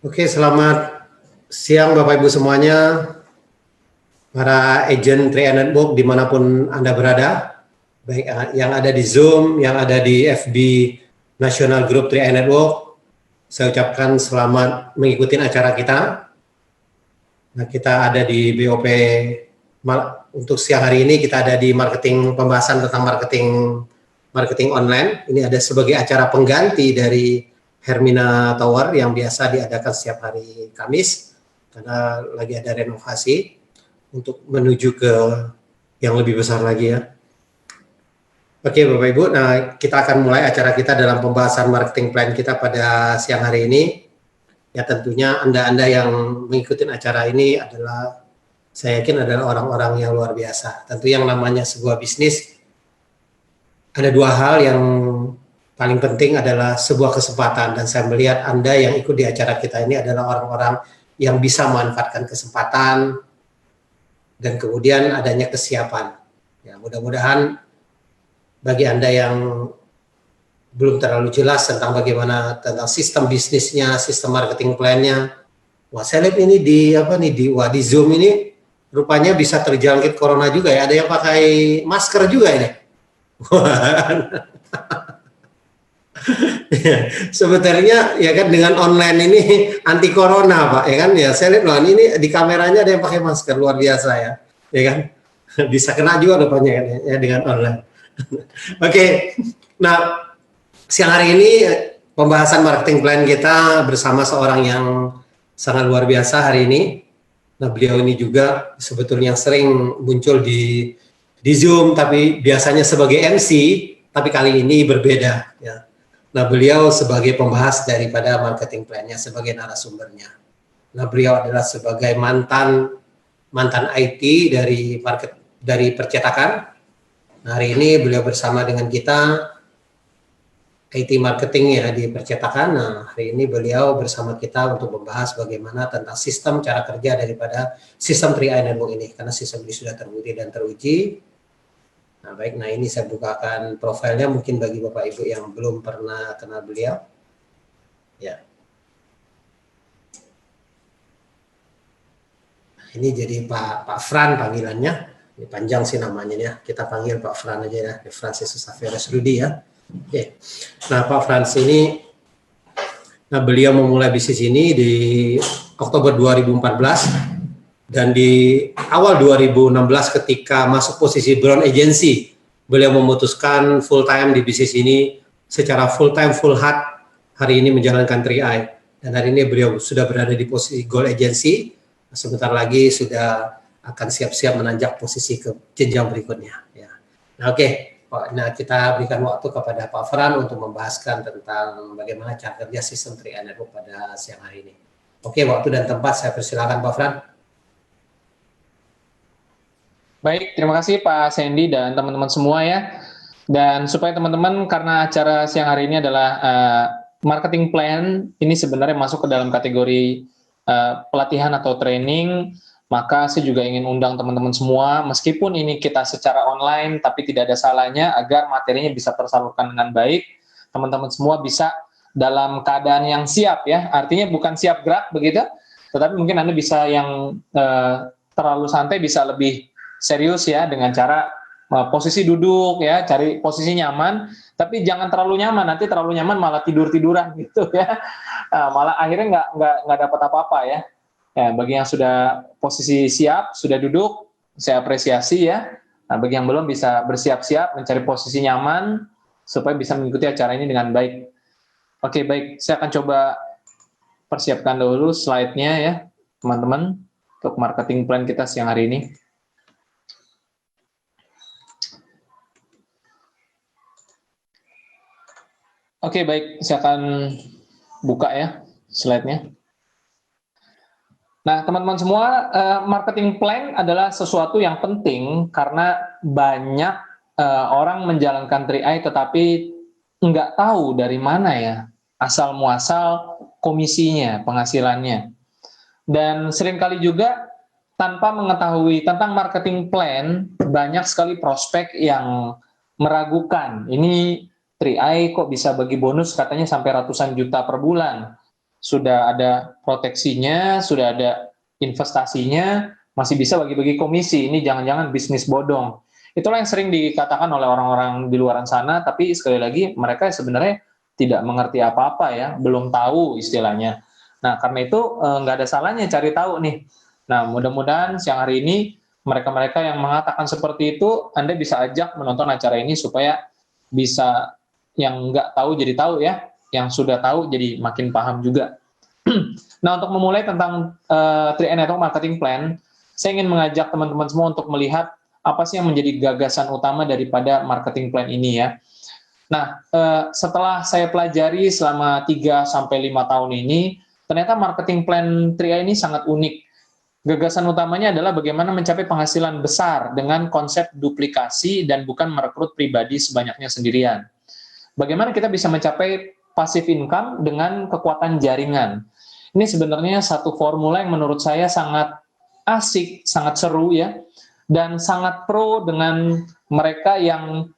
Oke, selamat siang Bapak Ibu semuanya, para agent 3i Network dimanapun Anda berada, baik yang ada di Zoom, yang ada di FB National Group 3i Network. Saya ucapkan selamat mengikuti acara kita. Nah, kita ada di BOP untuk siang hari ini, kita ada di pembahasan tentang marketing online. Ini ada sebagai acara pengganti dari Hermina Tower yang biasa diadakan setiap hari Kamis karena lagi ada renovasi untuk menuju ke yang lebih besar lagi ya. Oke Bapak Ibu, nah kita akan mulai acara kita dalam pembahasan marketing plan kita pada siang hari ini. Ya tentunya Anda-Anda yang mengikuti acara ini adalah, saya yakin adalah orang-orang yang luar biasa. Tentu yang namanya sebuah bisnis, ada dua hal yang paling penting adalah sebuah kesempatan, dan saya melihat Anda yang ikut di acara kita ini adalah orang-orang yang bisa memanfaatkan kesempatan dan kemudian adanya kesiapan. Ya, mudah-mudahan bagi Anda yang belum terlalu jelas tentang bagaimana tentang sistem bisnisnya, sistem marketing plan-nya, wah saya lihat ini di Zoom ini rupanya bisa terjangkit corona juga ya. Ada yang pakai masker juga ini. Sebenarnya ya kan dengan online ini anti corona Pak ya kan, ya saya lihat loh ini di kameranya ada yang pakai masker, luar biasa ya kan, bisa kena juga rupanya kan ya dengan online. Oke, nah siang hari ini pembahasan marketing plan kita bersama seorang yang sangat luar biasa hari ini. Nah beliau ini juga sebetulnya sering muncul di Zoom, tapi biasanya sebagai MC, tapi kali ini berbeda ya. Nah, beliau sebagai pembahas daripada marketing plan-nya, sebagai narasumbernya. Nah, beliau adalah sebagai mantan IT dari percetakan. Nah, hari ini beliau bersama dengan kita IT marketing ya di percetakan. Nah, hari ini beliau bersama kita untuk membahas bagaimana tentang sistem cara kerja daripada sistem 3i Network ini, karena sistem ini sudah terbukti dan teruji. Nah baik, nah ini saya bukakan profilnya mungkin bagi Bapak Ibu yang belum pernah kenal beliau. Ya. Ini jadi Pak Fran panggilannya. Ini panjang sih namanya ya. Kita panggil Pak Fran aja ya. Franciscus Xavierus Rudi ya. Oke. Nah Pak Frans ini, nah beliau memulai bisnis ini di Oktober 2014. Dan di awal 2016 ketika masuk posisi Brown Agency, beliau memutuskan full time di bisnis ini secara full time, full heart, hari ini menjalankan 3i. Dan hari ini beliau sudah berada di posisi Gold Agency, sebentar lagi sudah akan siap-siap menanjak posisi ke jenjang berikutnya. Ya. Nah oke, nah kita berikan waktu kepada Pak Fran untuk membahaskan tentang bagaimana cara kerja sistem 3i Network pada siang hari ini. Oke, waktu dan tempat saya persilakan Pak Fran. Baik, terima kasih Pak Sandy dan teman-teman semua ya. Dan supaya teman-teman, karena acara siang hari ini adalah marketing plan, ini sebenarnya masuk ke dalam kategori pelatihan atau training, maka saya juga ingin undang teman-teman semua, meskipun ini kita secara online, tapi tidak ada salahnya agar materinya bisa tersalurkan dengan baik, teman-teman semua bisa dalam keadaan yang siap ya, artinya bukan siap gerak begitu, tetapi mungkin Anda bisa yang terlalu santai, bisa lebih serius ya dengan cara posisi duduk ya, cari posisi nyaman, tapi jangan terlalu nyaman, nanti terlalu nyaman malah tidur-tiduran gitu ya, malah akhirnya nggak dapat apa-apa ya. Ya. Bagi yang sudah posisi siap, sudah duduk, saya apresiasi ya. Nah, bagi yang belum bisa bersiap-siap mencari posisi nyaman supaya bisa mengikuti acara ini dengan baik. Oke, baik, saya akan coba persiapkan dulu slide-nya ya, teman-teman, untuk marketing plan kita siang hari ini. Oke, baik, saya akan buka ya slide-nya. Nah, teman-teman semua, marketing plan adalah sesuatu yang penting karena banyak orang menjalankan 3i tetapi nggak tahu dari mana ya asal-muasal komisinya, penghasilannya. Dan seringkali juga tanpa mengetahui tentang marketing plan, banyak sekali prospek yang meragukan. Ini 3i kok bisa bagi bonus katanya sampai ratusan juta per bulan. sudah ada proteksinya, sudah ada investasinya, masih bisa bagi-bagi komisi. Ini jangan-jangan bisnis bodong. Itulah yang sering dikatakan oleh orang-orang di luaran sana, tapi sekali lagi mereka sebenarnya tidak mengerti apa-apa ya, belum tahu istilahnya. Nah, karena itu nggak ada salahnya cari tahu nih. Nah, mudah-mudahan siang hari ini mereka-mereka yang mengatakan seperti itu, Anda bisa ajak menonton acara ini supaya bisa yang nggak tahu jadi tahu ya, yang sudah tahu jadi makin paham juga. Nah, untuk memulai tentang 3i Network Marketing Plan, saya ingin mengajak teman-teman semua untuk melihat apa sih yang menjadi gagasan utama daripada marketing plan ini ya. Nah, setelah saya pelajari selama 3-5 tahun ini, ternyata marketing plan 3i ini sangat unik. Gagasan utamanya adalah bagaimana mencapai penghasilan besar dengan konsep duplikasi dan bukan merekrut pribadi sebanyaknya sendirian. Bagaimana kita bisa mencapai passive income dengan kekuatan jaringan. Ini sebenarnya satu formula yang menurut saya sangat asik, sangat seru ya, dan sangat pro dengan mereka yang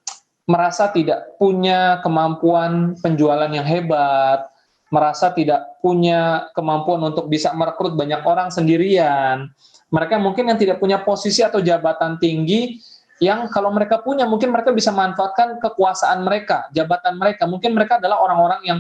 merasa tidak punya kemampuan penjualan yang hebat, merasa tidak punya kemampuan untuk bisa merekrut banyak orang sendirian. Mereka mungkin yang tidak punya posisi atau jabatan tinggi, yang kalau mereka punya, mungkin mereka bisa manfaatkan kekuasaan mereka, jabatan mereka. Mungkin mereka adalah orang-orang yang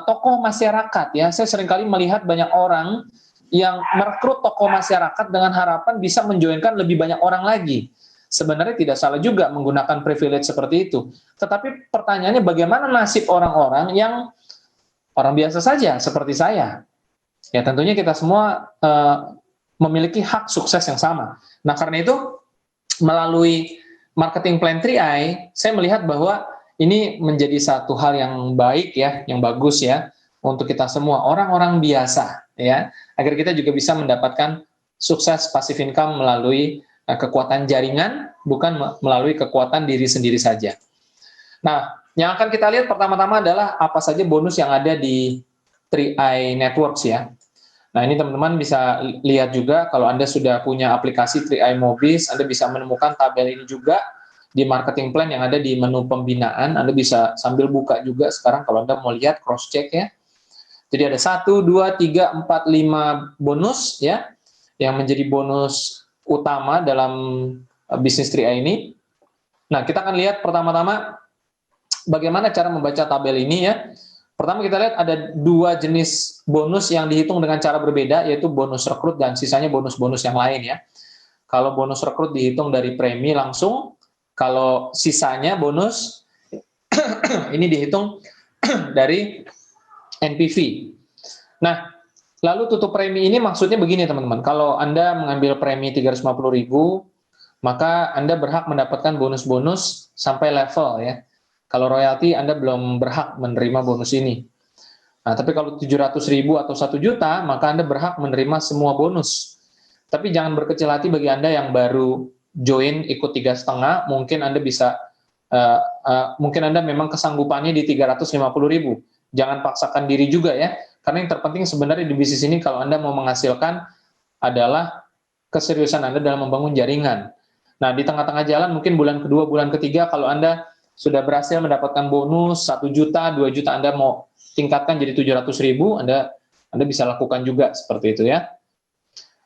tokoh masyarakat ya. Saya seringkali melihat banyak orang yang merekrut tokoh masyarakat dengan harapan bisa menjoinkan lebih banyak orang lagi. Sebenarnya tidak salah juga menggunakan privilege seperti itu. Tetapi pertanyaannya bagaimana nasib orang-orang yang orang biasa saja seperti saya? Ya tentunya kita semua memiliki hak sukses yang sama. Nah karena itu melalui marketing plan 3i, saya melihat bahwa ini menjadi satu hal yang baik ya, yang bagus ya, untuk kita semua, orang-orang biasa ya, agar kita juga bisa mendapatkan sukses passive income melalui kekuatan jaringan, bukan melalui kekuatan diri sendiri saja. Nah, yang akan kita lihat pertama-tama adalah apa saja bonus yang ada di 3i Networks ya. Nah, ini teman-teman bisa lihat juga, kalau Anda sudah punya aplikasi 3i Mobis, Anda bisa menemukan tabel ini juga di marketing plan yang ada di menu pembinaan. Anda bisa sambil buka juga sekarang kalau Anda mau lihat, cross-check ya. Jadi ada 1, 2, 3, 4, 5 bonus ya, yang menjadi bonus utama dalam bisnis 3i ini. Nah, kita akan lihat pertama-tama bagaimana cara membaca tabel ini ya. Pertama kita lihat ada 2 jenis bonus yang dihitung dengan cara berbeda, yaitu bonus rekrut dan sisanya bonus-bonus yang lain ya. Kalau bonus rekrut dihitung dari premi langsung, kalau sisanya bonus ini dihitung dari NPV. Nah, lalu tutup premi ini maksudnya begini teman-teman, kalau Anda mengambil premi 350.000, maka Anda berhak mendapatkan bonus-bonus sampai level ya. Kalau royalti Anda belum berhak menerima bonus ini. Nah, tapi kalau 700.000 atau 1 juta, maka Anda berhak menerima semua bonus. Tapi jangan berkecil hati bagi Anda yang baru join ikut 3,5, mungkin Anda bisa, mungkin Anda memang kesanggupannya di 350.000. Jangan paksakan diri juga ya, karena yang terpenting sebenarnya di bisnis ini kalau Anda mau menghasilkan adalah keseriusan Anda dalam membangun jaringan. Nah, di tengah-tengah jalan mungkin bulan kedua, bulan ketiga kalau Anda sudah berhasil mendapatkan bonus 1 juta, 2 juta, Anda mau tingkatkan jadi 700.000, Anda bisa lakukan juga seperti itu ya.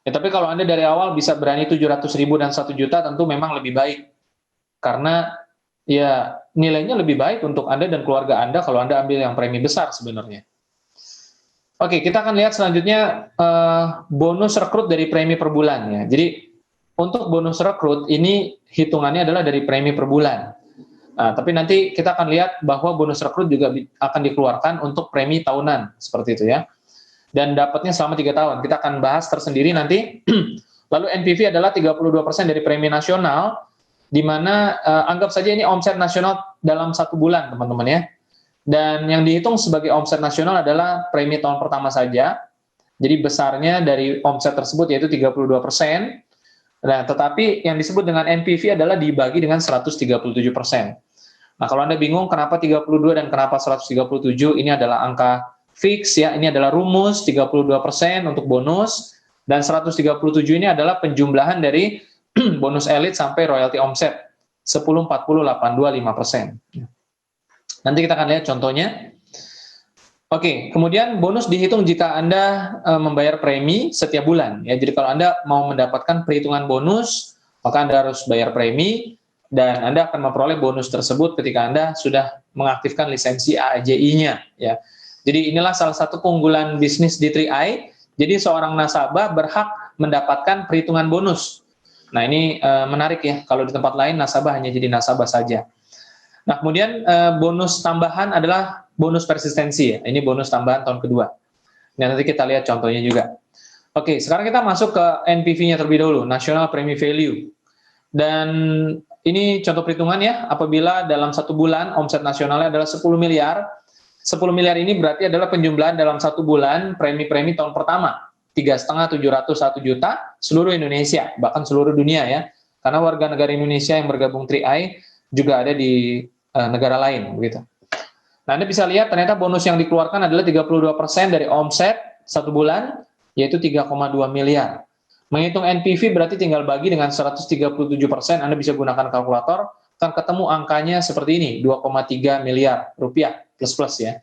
Ya, tapi kalau Anda dari awal bisa berani 700.000 dan 1 juta, tentu memang lebih baik. Karena ya nilainya lebih baik untuk Anda dan keluarga Anda kalau Anda ambil yang premi besar sebenarnya. Oke, kita akan lihat selanjutnya bonus rekrut dari premi per bulan ya. Jadi untuk bonus rekrut ini hitungannya adalah dari premi per bulan. Nah, tapi nanti kita akan lihat bahwa bonus rekrut juga akan dikeluarkan untuk premi tahunan seperti itu ya. Dan dapatnya selama 3 tahun. Kita akan bahas tersendiri nanti. Lalu NPV adalah 32% dari premi nasional, di mana anggap saja ini omset nasional dalam 1 bulan, teman-teman ya. Dan yang dihitung sebagai omset nasional adalah premi tahun pertama saja. Jadi besarnya dari omset tersebut yaitu 32%. Nah, tetapi yang disebut dengan NPV adalah dibagi dengan 137%. Nah, kalau Anda bingung kenapa 32 dan kenapa 137, ini adalah angka fix ya, ini adalah rumus 32% untuk bonus, dan 137 ini adalah penjumlahan dari bonus elit sampai royalti omset 10, 40, 82, 5%. Nanti kita akan lihat contohnya. Oke, kemudian bonus dihitung jika Anda membayar premi setiap bulan. Ya, jadi kalau Anda mau mendapatkan perhitungan bonus, maka Anda harus bayar premi dan Anda akan memperoleh bonus tersebut ketika Anda sudah mengaktifkan lisensi AJI-nya. Ya, jadi inilah salah satu keunggulan bisnis di 3i. Jadi seorang nasabah berhak mendapatkan perhitungan bonus. Nah ini menarik ya. Kalau di tempat lain nasabah hanya jadi nasabah saja. Nah, kemudian bonus tambahan adalah bonus persistensi. Ya. Ini bonus tambahan tahun kedua. Nah, nanti kita lihat contohnya juga. Oke, sekarang kita masuk ke NPV-nya terlebih dahulu, National Premi Value. Dan ini contoh perhitungan ya, apabila dalam satu bulan omset nasionalnya adalah 10 miliar, 10 miliar ini berarti adalah penjumlahan dalam satu bulan premi-premi tahun pertama. 3,5, 700, 1 juta, seluruh Indonesia, bahkan seluruh dunia ya. Karena warga negara Indonesia yang bergabung 3i juga ada di negara lain begitu. Nah, Anda bisa lihat ternyata bonus yang dikeluarkan adalah 32% dari omset satu bulan, yaitu 3,2 miliar. Menghitung NPV berarti tinggal bagi dengan 137%, Anda bisa gunakan kalkulator, akan ketemu angkanya seperti ini, 2,3 miliar rupiah, plus-plus ya.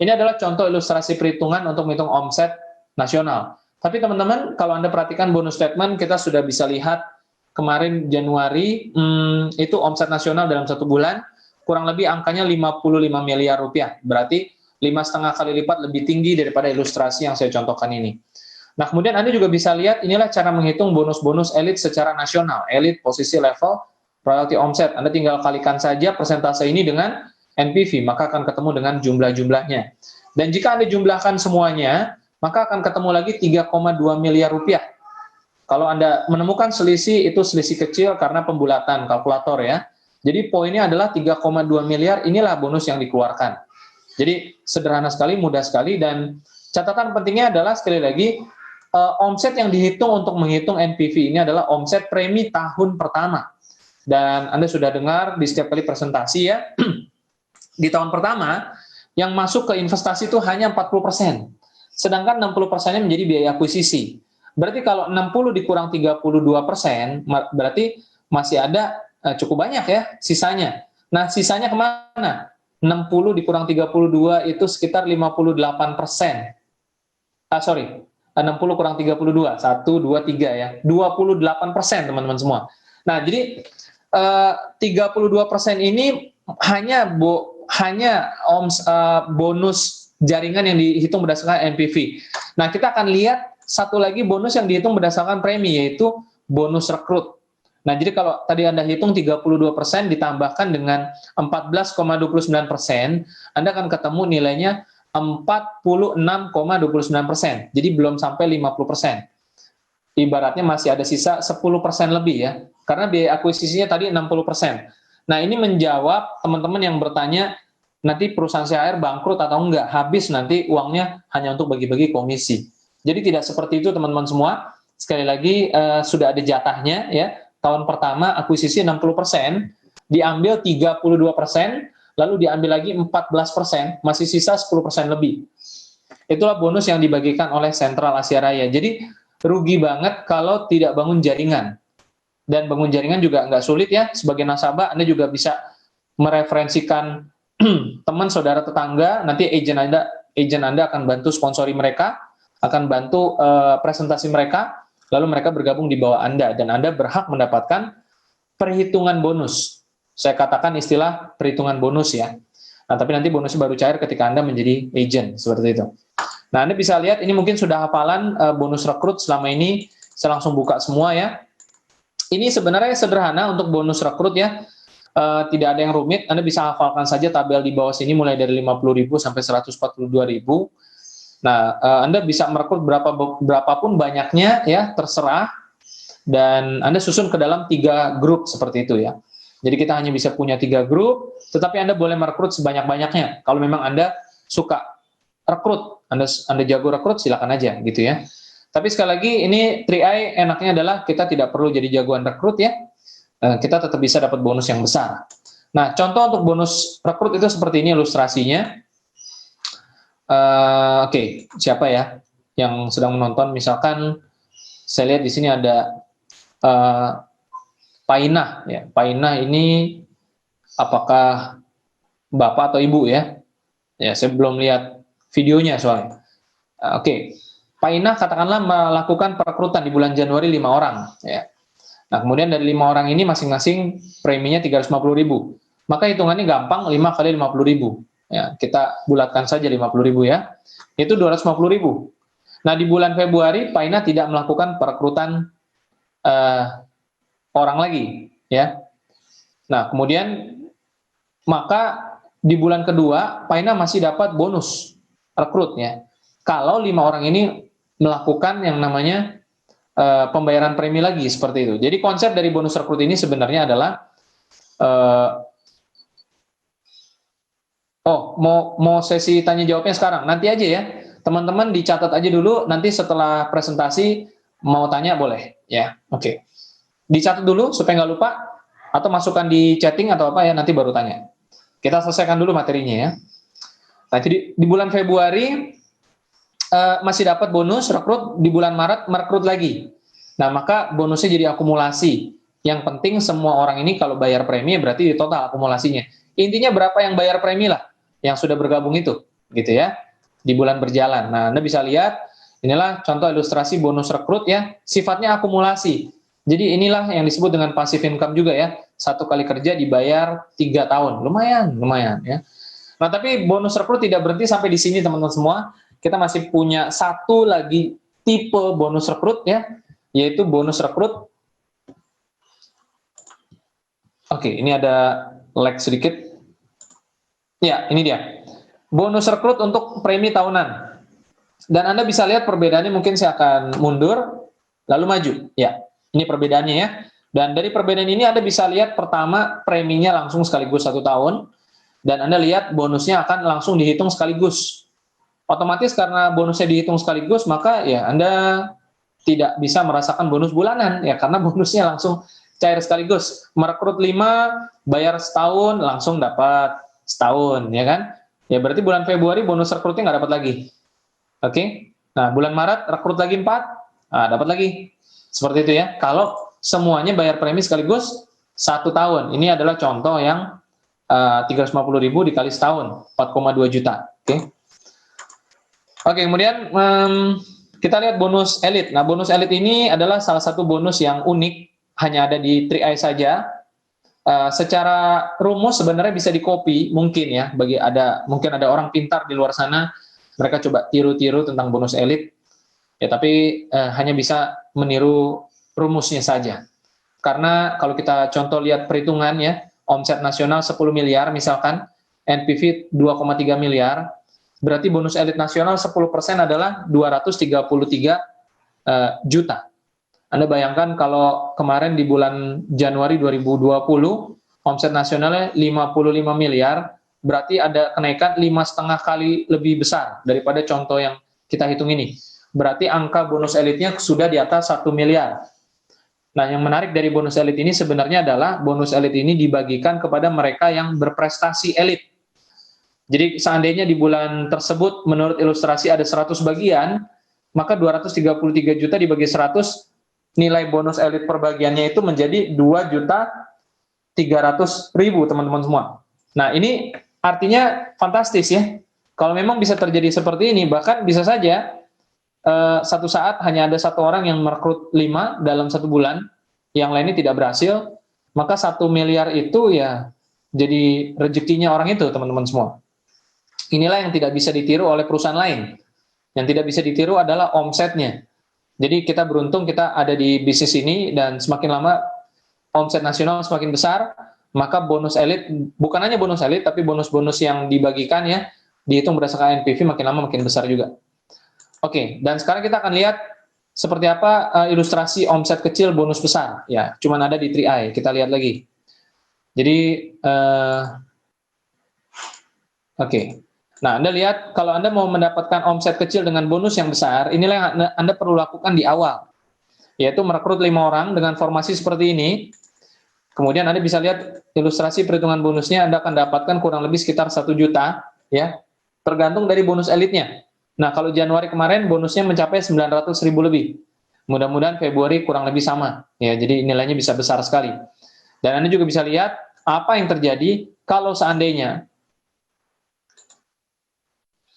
Ini adalah contoh ilustrasi perhitungan untuk menghitung omset nasional. Tapi teman-teman, kalau Anda perhatikan bonus statement, kita sudah bisa lihat kemarin Januari, itu omset nasional dalam satu bulan, kurang lebih angkanya 55 miliar rupiah. Berarti 5,5 kali lipat lebih tinggi daripada ilustrasi yang saya contohkan ini. Nah, kemudian Anda juga bisa lihat, inilah cara menghitung bonus-bonus elit secara nasional. Elit, posisi level, royalty omset. Anda tinggal kalikan saja persentase ini dengan NPV, maka akan ketemu dengan jumlah-jumlahnya. Dan jika Anda jumlahkan semuanya, maka akan ketemu lagi 3,2 miliar rupiah. Kalau Anda menemukan selisih, itu selisih kecil karena pembulatan kalkulator ya. Jadi poinnya adalah 3,2 miliar, inilah bonus yang dikeluarkan. Jadi sederhana sekali, mudah sekali, dan catatan pentingnya adalah sekali lagi, omset yang dihitung untuk menghitung NPV ini adalah omset premi tahun pertama. Dan Anda sudah dengar di setiap kali presentasi ya, di tahun pertama, yang masuk ke investasi itu hanya 40%. Sedangkan 60%-nya menjadi biaya akuisisi. Berarti kalau 60 dikurang 32%, berarti masih ada cukup banyak ya sisanya. Nah, sisanya kemana? 60 dikurang 32 itu sekitar 58%. 60 kurang 32, 1, 2, 3 ya. 28% teman-teman semua. Nah, jadi 32% ini hanya bonus jaringan yang dihitung berdasarkan NPV. Nah, kita akan lihat satu lagi bonus yang dihitung berdasarkan premi, yaitu bonus rekrut. Nah, jadi kalau tadi Anda hitung 32% ditambahkan dengan 14,29%, Anda akan ketemu nilainya 46,29%. Jadi belum sampai 50%. Ibaratnya masih ada sisa 10% lebih ya. Karena biaya akuisisinya tadi 60%. Nah, ini menjawab teman-teman yang bertanya, nanti perusahaan CHR bangkrut atau enggak, habis nanti uangnya hanya untuk bagi-bagi komisi. Jadi tidak seperti itu teman-teman semua. Sekali lagi sudah ada jatahnya ya. Tahun pertama akuisisi 60%, diambil 32%, lalu diambil lagi 14%, masih sisa 10% lebih. Itulah bonus yang dibagikan oleh Sentral Asia Raya. Jadi rugi banget kalau tidak bangun jaringan. Dan bangun jaringan juga nggak sulit ya. Sebagai nasabah, Anda juga bisa mereferensikan teman, saudara, tetangga, nanti agen Anda akan bantu sponsori mereka, akan bantu presentasi mereka, lalu mereka bergabung di bawah Anda, dan Anda berhak mendapatkan perhitungan bonus. Saya katakan istilah perhitungan bonus ya. Nah, tapi nanti bonusnya baru cair ketika Anda menjadi agent, seperti itu. Nah, Anda bisa lihat, ini mungkin sudah hafalan bonus rekrut selama ini, saya langsung buka semua ya. Ini sebenarnya sederhana untuk bonus rekrut ya, tidak ada yang rumit, Anda bisa hafalkan saja tabel di bawah sini mulai dari 50.000 sampai 142.000. Nah, Anda bisa merekrut berapapun banyaknya ya, terserah, dan Anda susun ke dalam 3 grup seperti itu ya. Jadi kita hanya bisa punya 3 grup, tetapi Anda boleh merekrut sebanyak-banyaknya. Kalau memang Anda suka rekrut, Anda jago rekrut, silakan aja gitu ya. Tapi sekali lagi ini 3i enaknya adalah kita tidak perlu jadi jagoan rekrut ya. Kita tetap bisa dapat bonus yang besar. Nah, contoh untuk bonus rekrut itu seperti ini ilustrasinya. Oke, siapa ya yang sedang menonton? Misalkan saya lihat di sini ada Painah ya. Painah ini apakah bapak atau ibu ya? Ya, saya belum lihat videonya soalnya. Oke. Pak Inah katakanlah melakukan perekrutan di bulan Januari 5 orang. Ya. Nah, kemudian dari 5 orang ini masing-masing preminya 350.000. Maka hitungannya gampang, 5 kali 50.000. Ya, kita bulatkan saja 50.000 ya. Itu 250.000. Nah, di bulan Februari, Pak Inah tidak melakukan perekrutan orang lagi. Ya. Nah, kemudian maka di bulan kedua, Pak Inah masih dapat bonus rekrut ya. Kalau 5 orang ini melakukan yang namanya pembayaran premi lagi seperti itu. Jadi konsep dari bonus rekrut ini sebenarnya adalah mau sesi tanya jawabnya sekarang, nanti aja ya. Teman-teman dicatat aja dulu, nanti setelah presentasi mau tanya boleh ya. Oke. Dicatat dulu supaya nggak lupa, atau masukkan di chatting atau apa ya, nanti baru tanya. Kita selesaikan dulu materinya ya. Nah, jadi di bulan Februari masih dapat bonus rekrut, di bulan Maret merekrut lagi. Nah, maka bonusnya jadi akumulasi. Yang penting semua orang ini kalau bayar premi berarti di total akumulasinya. Intinya berapa yang bayar premi lah yang sudah bergabung itu, gitu ya. Di bulan berjalan. Nah, Anda bisa lihat inilah contoh ilustrasi bonus rekrut ya, sifatnya akumulasi. Jadi inilah yang disebut dengan passive income juga ya. 1 kali kerja dibayar 3 tahun. Lumayan ya. Nah, tapi bonus rekrut tidak berhenti sampai di sini teman-teman semua. Kita masih punya satu lagi tipe bonus rekrut ya, yaitu bonus rekrut. Oke, ini ada lag sedikit. Ya, ini dia. Bonus rekrut untuk premi tahunan. Dan Anda bisa lihat perbedaannya, mungkin saya akan mundur, lalu maju. Ya, ini perbedaannya ya. Dan dari perbedaan ini Anda bisa lihat pertama preminya langsung sekaligus 1 tahun, dan Anda lihat bonusnya akan langsung dihitung sekaligus. Otomatis karena bonusnya dihitung sekaligus, maka ya Anda tidak bisa merasakan bonus bulanan ya, karena bonusnya langsung cair sekaligus. Merekrut 5, bayar setahun, langsung dapat setahun ya kan. Ya berarti bulan Februari bonus rekrutnya nggak dapat lagi. Oke. Nah, bulan Maret rekrut lagi 4, dapat lagi. Seperti itu ya. Kalau semuanya bayar premi sekaligus 1 tahun. Ini adalah contoh yang 350.000 dikali setahun, 4,2 juta. Oke. Oke, kemudian kita lihat bonus elit. Nah, bonus elit ini adalah salah satu bonus yang unik, hanya ada di 3i saja. Secara rumus sebenarnya bisa di-copy, mungkin ya, mungkin ada orang pintar di luar sana, mereka coba tiru-tiru tentang bonus elit, ya tapi hanya bisa meniru rumusnya saja. Karena kalau kita contoh lihat perhitungan ya, omset nasional 10 miliar misalkan, NPV 2,3 miliar, berarti bonus elit nasional 10% adalah 233 juta. Anda bayangkan kalau kemarin di bulan Januari 2020, omset nasionalnya 55 miliar, berarti ada kenaikan 5,5 kali lebih besar daripada contoh yang kita hitung ini. Berarti angka bonus elitnya sudah di atas 1 miliar. Nah, yang menarik dari bonus elit ini sebenarnya adalah bonus elit ini dibagikan kepada mereka yang berprestasi elit. Jadi seandainya di bulan tersebut menurut ilustrasi ada 100 bagian, maka 233 juta dibagi 100, nilai bonus elit perbagiannya itu menjadi 2.300.000 teman-teman semua. Nah, ini artinya fantastis ya. Kalau memang bisa terjadi seperti ini, bahkan bisa saja satu saat hanya ada 1 orang yang merekrut 5 dalam 1 bulan, yang lainnya tidak berhasil, maka 1 miliar itu ya jadi rezekinya orang itu teman-teman semua. Inilah yang tidak bisa ditiru oleh perusahaan lain. Yang tidak bisa ditiru adalah omsetnya. Jadi kita beruntung kita ada di bisnis ini, dan semakin lama omset nasional semakin besar, maka bonus elit, bukan hanya bonus elit, tapi bonus-bonus yang dibagikan ya, dihitung berdasarkan NPV makin lama makin besar juga. Oke, dan sekarang kita akan lihat seperti apa ilustrasi omset kecil bonus besar. Ya, cuman ada di 3i. Kita lihat lagi. Jadi, oke. Nah, Anda lihat kalau Anda mau mendapatkan omset kecil dengan bonus yang besar, inilah yang Anda perlu lakukan di awal, yaitu merekrut 5 orang dengan formasi seperti ini. Kemudian Anda bisa lihat ilustrasi perhitungan bonusnya, Anda akan dapatkan kurang lebih sekitar 1 juta, ya, tergantung dari bonus elitnya. Nah, kalau Januari kemarin bonusnya mencapai 900.000 lebih. Mudah-mudahan Februari kurang lebih sama, ya, jadi nilainya bisa besar sekali. Dan Anda juga bisa lihat apa yang terjadi kalau seandainya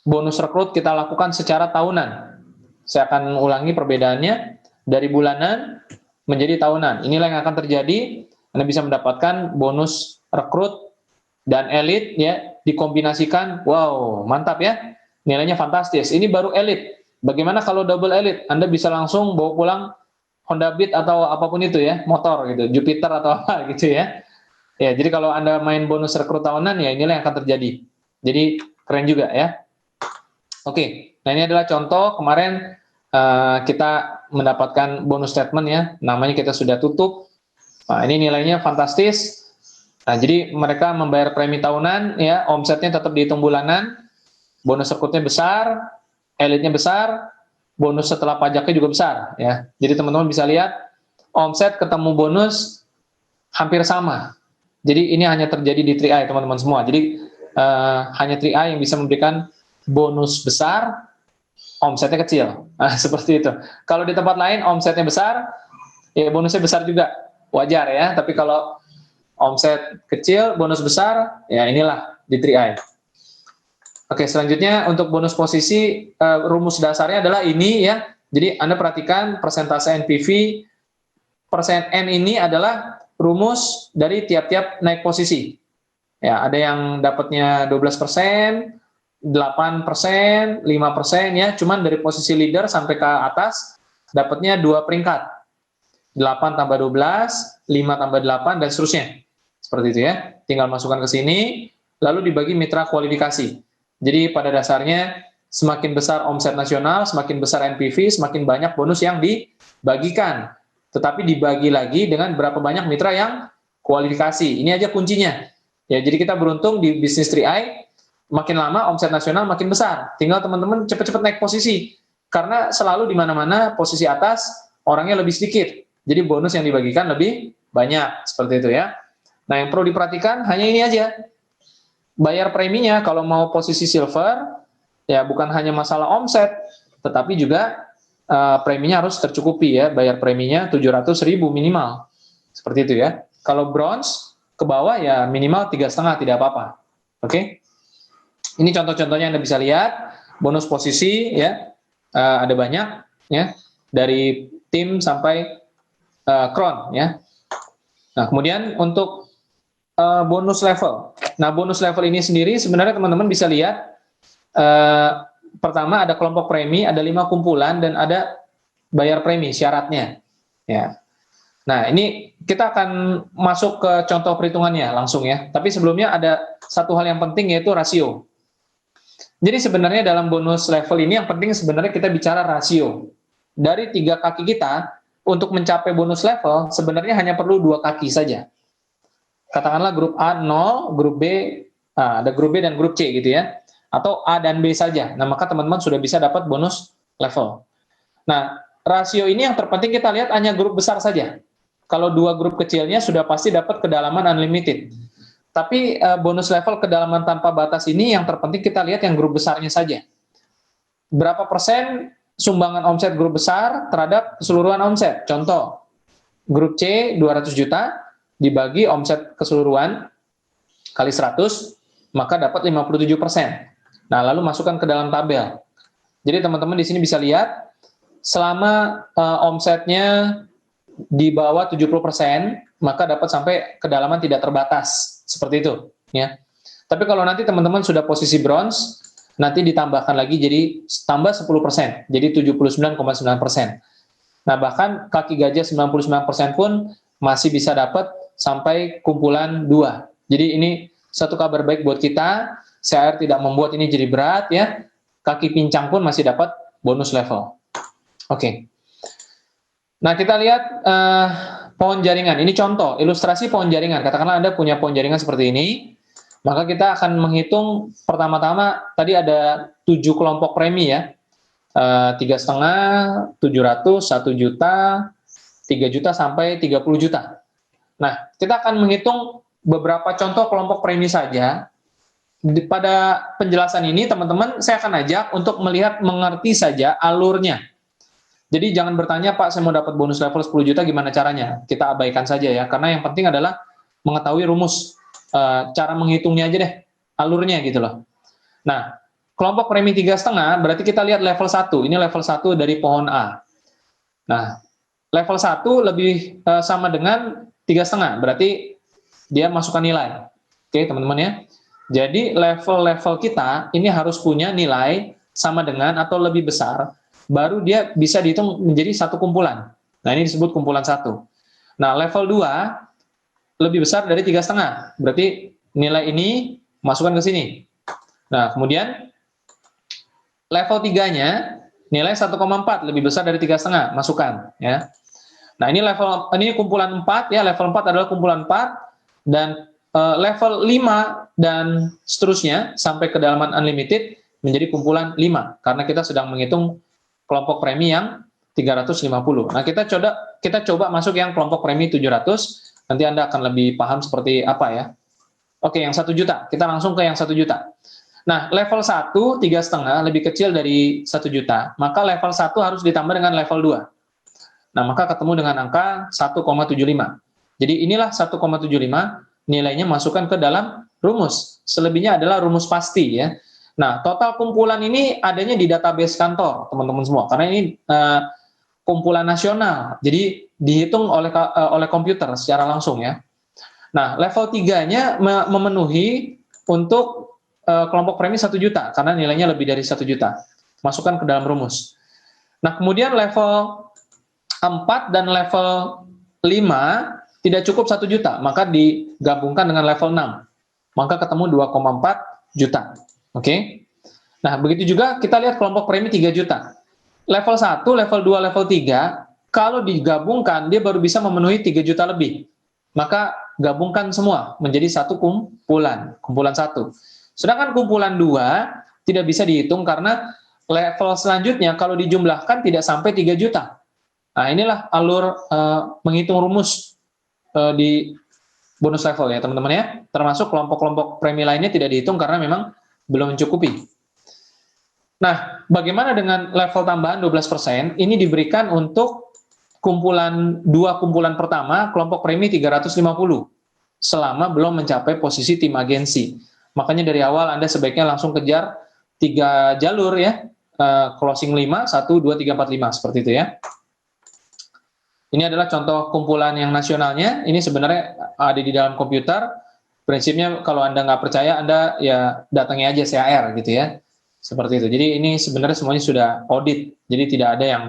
bonus rekrut kita lakukan secara tahunan. Saya akan ulangi perbedaannya dari bulanan menjadi tahunan. Inilah yang akan terjadi. Anda bisa mendapatkan bonus rekrut dan elit ya, dikombinasikan. Wow, mantap ya. Nilainya fantastis. Ini baru elit. Bagaimana kalau double elit? Anda bisa langsung bawa pulang Honda Beat atau apapun itu ya, motor gitu, Jupiter atau apa gitu ya. Ya, jadi kalau Anda main bonus rekrut tahunan ya inilah yang akan terjadi. Jadi keren juga ya. Oke, nah ini adalah contoh kemarin kita mendapatkan bonus statement ya, namanya kita sudah tutup. Nah, ini nilainya fantastis. Nah, jadi mereka membayar premi tahunan ya, omsetnya tetap dihitung bulanan, bonus rekrutnya besar, elitnya besar, bonus setelah pajaknya juga besar ya. Jadi teman-teman bisa lihat omset ketemu bonus hampir sama. Jadi ini hanya terjadi di 3i teman-teman semua. Jadi hanya 3i yang bisa memberikan bonus besar, omsetnya kecil. Nah, seperti itu. Kalau di tempat lain omsetnya besar, ya bonusnya besar juga. Wajar ya, tapi kalau omset kecil, bonus besar, ya inilah di 3i. Oke, selanjutnya untuk bonus posisi, rumus dasarnya adalah ini ya. Jadi Anda perhatikan persentase NPV, persen N ini adalah rumus dari tiap-tiap naik posisi. Ya, ada yang dapatnya 12%, 8%, 5% ya, cuman dari posisi leader sampai ke atas dapatnya 2 peringkat. 8 tambah 12, 5 tambah 8 dan seterusnya. Seperti itu ya. Tinggal masukkan ke sini lalu dibagi mitra kualifikasi. Jadi pada dasarnya semakin besar omset nasional, semakin besar NPV, semakin banyak bonus yang dibagikan. Tetapi dibagi lagi dengan berapa banyak mitra yang kualifikasi. Ini aja kuncinya. Ya, jadi kita beruntung di bisnis 3i makin lama omset nasional makin besar. Tinggal teman-teman cepat-cepat naik posisi. Karena selalu di mana-mana posisi atas orangnya lebih sedikit. Jadi bonus yang dibagikan lebih banyak. Seperti itu ya. Nah, yang perlu diperhatikan hanya ini aja. Bayar preminya kalau mau posisi silver, ya bukan hanya masalah omset, tetapi juga preminya harus tercukupi ya. Bayar preminya 700.000 minimal. Seperti itu ya. Kalau bronze ke bawah ya minimal 3,5 tidak apa-apa. Oke? Ini contoh-contohnya Anda bisa lihat, bonus posisi ya, ada banyak ya, dari tim sampai crown ya. Nah, kemudian untuk bonus level. Nah, bonus level ini sendiri sebenarnya teman-teman bisa lihat, pertama ada kelompok premi, ada 5 kumpulan dan ada bayar premi syaratnya. Ya. Nah, ini kita akan masuk ke contoh perhitungannya langsung ya. Tapi sebelumnya ada satu hal yang penting yaitu rasio. Jadi sebenarnya dalam bonus level ini yang penting sebenarnya kita bicara rasio. Dari 3 kaki kita, untuk mencapai bonus level, sebenarnya hanya perlu 2 kaki saja. Katakanlah grup A 0, grup B, ada grup B dan grup C gitu ya. Atau A dan B saja. Nah, maka teman-teman sudah bisa dapat bonus level. Nah, rasio ini yang terpenting kita lihat hanya grup besar saja. Kalau 2 grup kecilnya sudah pasti dapat kedalaman unlimited. Tapi bonus level kedalaman tanpa batas ini yang terpenting kita lihat yang grup besarnya saja. Berapa persen sumbangan omset grup besar terhadap keseluruhan omset? Contoh, grup C 200 juta dibagi omset keseluruhan kali 100, maka dapat 57%. Nah, lalu masukkan ke dalam tabel. Jadi teman-teman di sini bisa lihat, selama omsetnya di bawah 70%, maka dapat sampai kedalaman tidak terbatas. Seperti itu, ya. Tapi kalau nanti teman-teman sudah posisi bronze, nanti ditambahkan lagi jadi tambah 10%, jadi 79,9%. Nah, bahkan kaki gajah 99% pun masih bisa dapat sampai kumpulan 2. Jadi ini satu kabar baik buat kita, CR tidak membuat ini jadi berat ya. Kaki pincang pun masih dapat bonus level. Oke. Nah, kita lihat pohon jaringan. Ini contoh, ilustrasi pohon jaringan. Katakanlah Anda punya pohon jaringan seperti ini, maka kita akan menghitung pertama-tama, tadi ada 7 kelompok premi ya. 3,5, 700, 1 juta, 3 juta sampai 30 juta. Nah, kita akan menghitung beberapa contoh kelompok premi saja. Pada penjelasan ini, teman-teman, saya akan ajak untuk melihat, mengerti saja alurnya. Jadi jangan bertanya, Pak, saya mau dapat bonus level 10 juta, gimana caranya? Kita abaikan saja ya, karena yang penting adalah mengetahui rumus, cara menghitungnya aja deh, alurnya gitu loh. Nah, kelompok premi 3,5 berarti kita lihat level 1. Ini level 1 dari pohon A. Nah, level 1 lebih sama dengan 3,5, berarti dia masukkan nilai. Oke, teman-teman ya. Jadi level-level kita ini harus punya nilai sama dengan atau lebih besar, baru dia bisa dihitung menjadi satu kumpulan. Nah, ini disebut kumpulan 1. Nah, level 2 lebih besar dari 3,5, berarti nilai ini masukkan ke sini. Nah, kemudian level 3-nya nilai 1,4 lebih besar dari 3,5, masukkan ya. Nah, ini kumpulan 4 ya, level 4 adalah kumpulan 4 dan level 5 dan seterusnya sampai kedalaman unlimited menjadi kumpulan 5 karena kita sedang menghitung kelompok premi yang 350. Nah, kita coba masuk yang kelompok premi 700, nanti Anda akan lebih paham seperti apa ya. Oke, yang 1 juta. Kita langsung ke yang 1 juta. Nah, level 1 3,5 lebih kecil dari 1 juta, maka level 1 harus ditambah dengan level 2. Nah, maka ketemu dengan angka 1,75. Jadi inilah 1,75, nilainya masukkan ke dalam rumus. Selebihnya adalah rumus pasti ya. Nah, total kumpulan ini adanya di database kantor, teman-teman semua. Karena ini kumpulan nasional, jadi dihitung oleh komputer secara langsung ya. Nah, level 3-nya memenuhi untuk kelompok premi 1 juta, karena nilainya lebih dari 1 juta. Masukkan ke dalam rumus. Nah, kemudian level 4 dan level 5 tidak cukup 1 juta, maka digabungkan dengan level 6. Maka ketemu 2,4 juta. Oke. Nah, begitu juga kita lihat kelompok premi 3 juta. Level 1, level 2, level 3, kalau digabungkan dia baru bisa memenuhi 3 juta lebih. Maka gabungkan semua menjadi satu kumpulan 1. Sedangkan kumpulan 2 tidak bisa dihitung karena level selanjutnya kalau dijumlahkan tidak sampai 3 juta. Nah, inilah alur menghitung rumus di bonus level ya teman-teman ya, termasuk kelompok-kelompok premi lainnya tidak dihitung karena memang belum mencukupi. Nah, bagaimana dengan level tambahan 12%? Ini diberikan untuk kumpulan 2 kumpulan pertama, kelompok premi 350, selama belum mencapai posisi tim agensi. Makanya dari awal Anda sebaiknya langsung kejar 3 jalur ya, closing 5, 1, 2, 3, 4, 5, seperti itu ya. Ini adalah contoh kumpulan yang nasionalnya. Ini sebenarnya ada di dalam komputer. Prinsipnya kalau Anda nggak percaya, Anda ya datangi aja CAR gitu ya. Seperti itu. Jadi ini sebenarnya semuanya sudah audit. Jadi tidak ada yang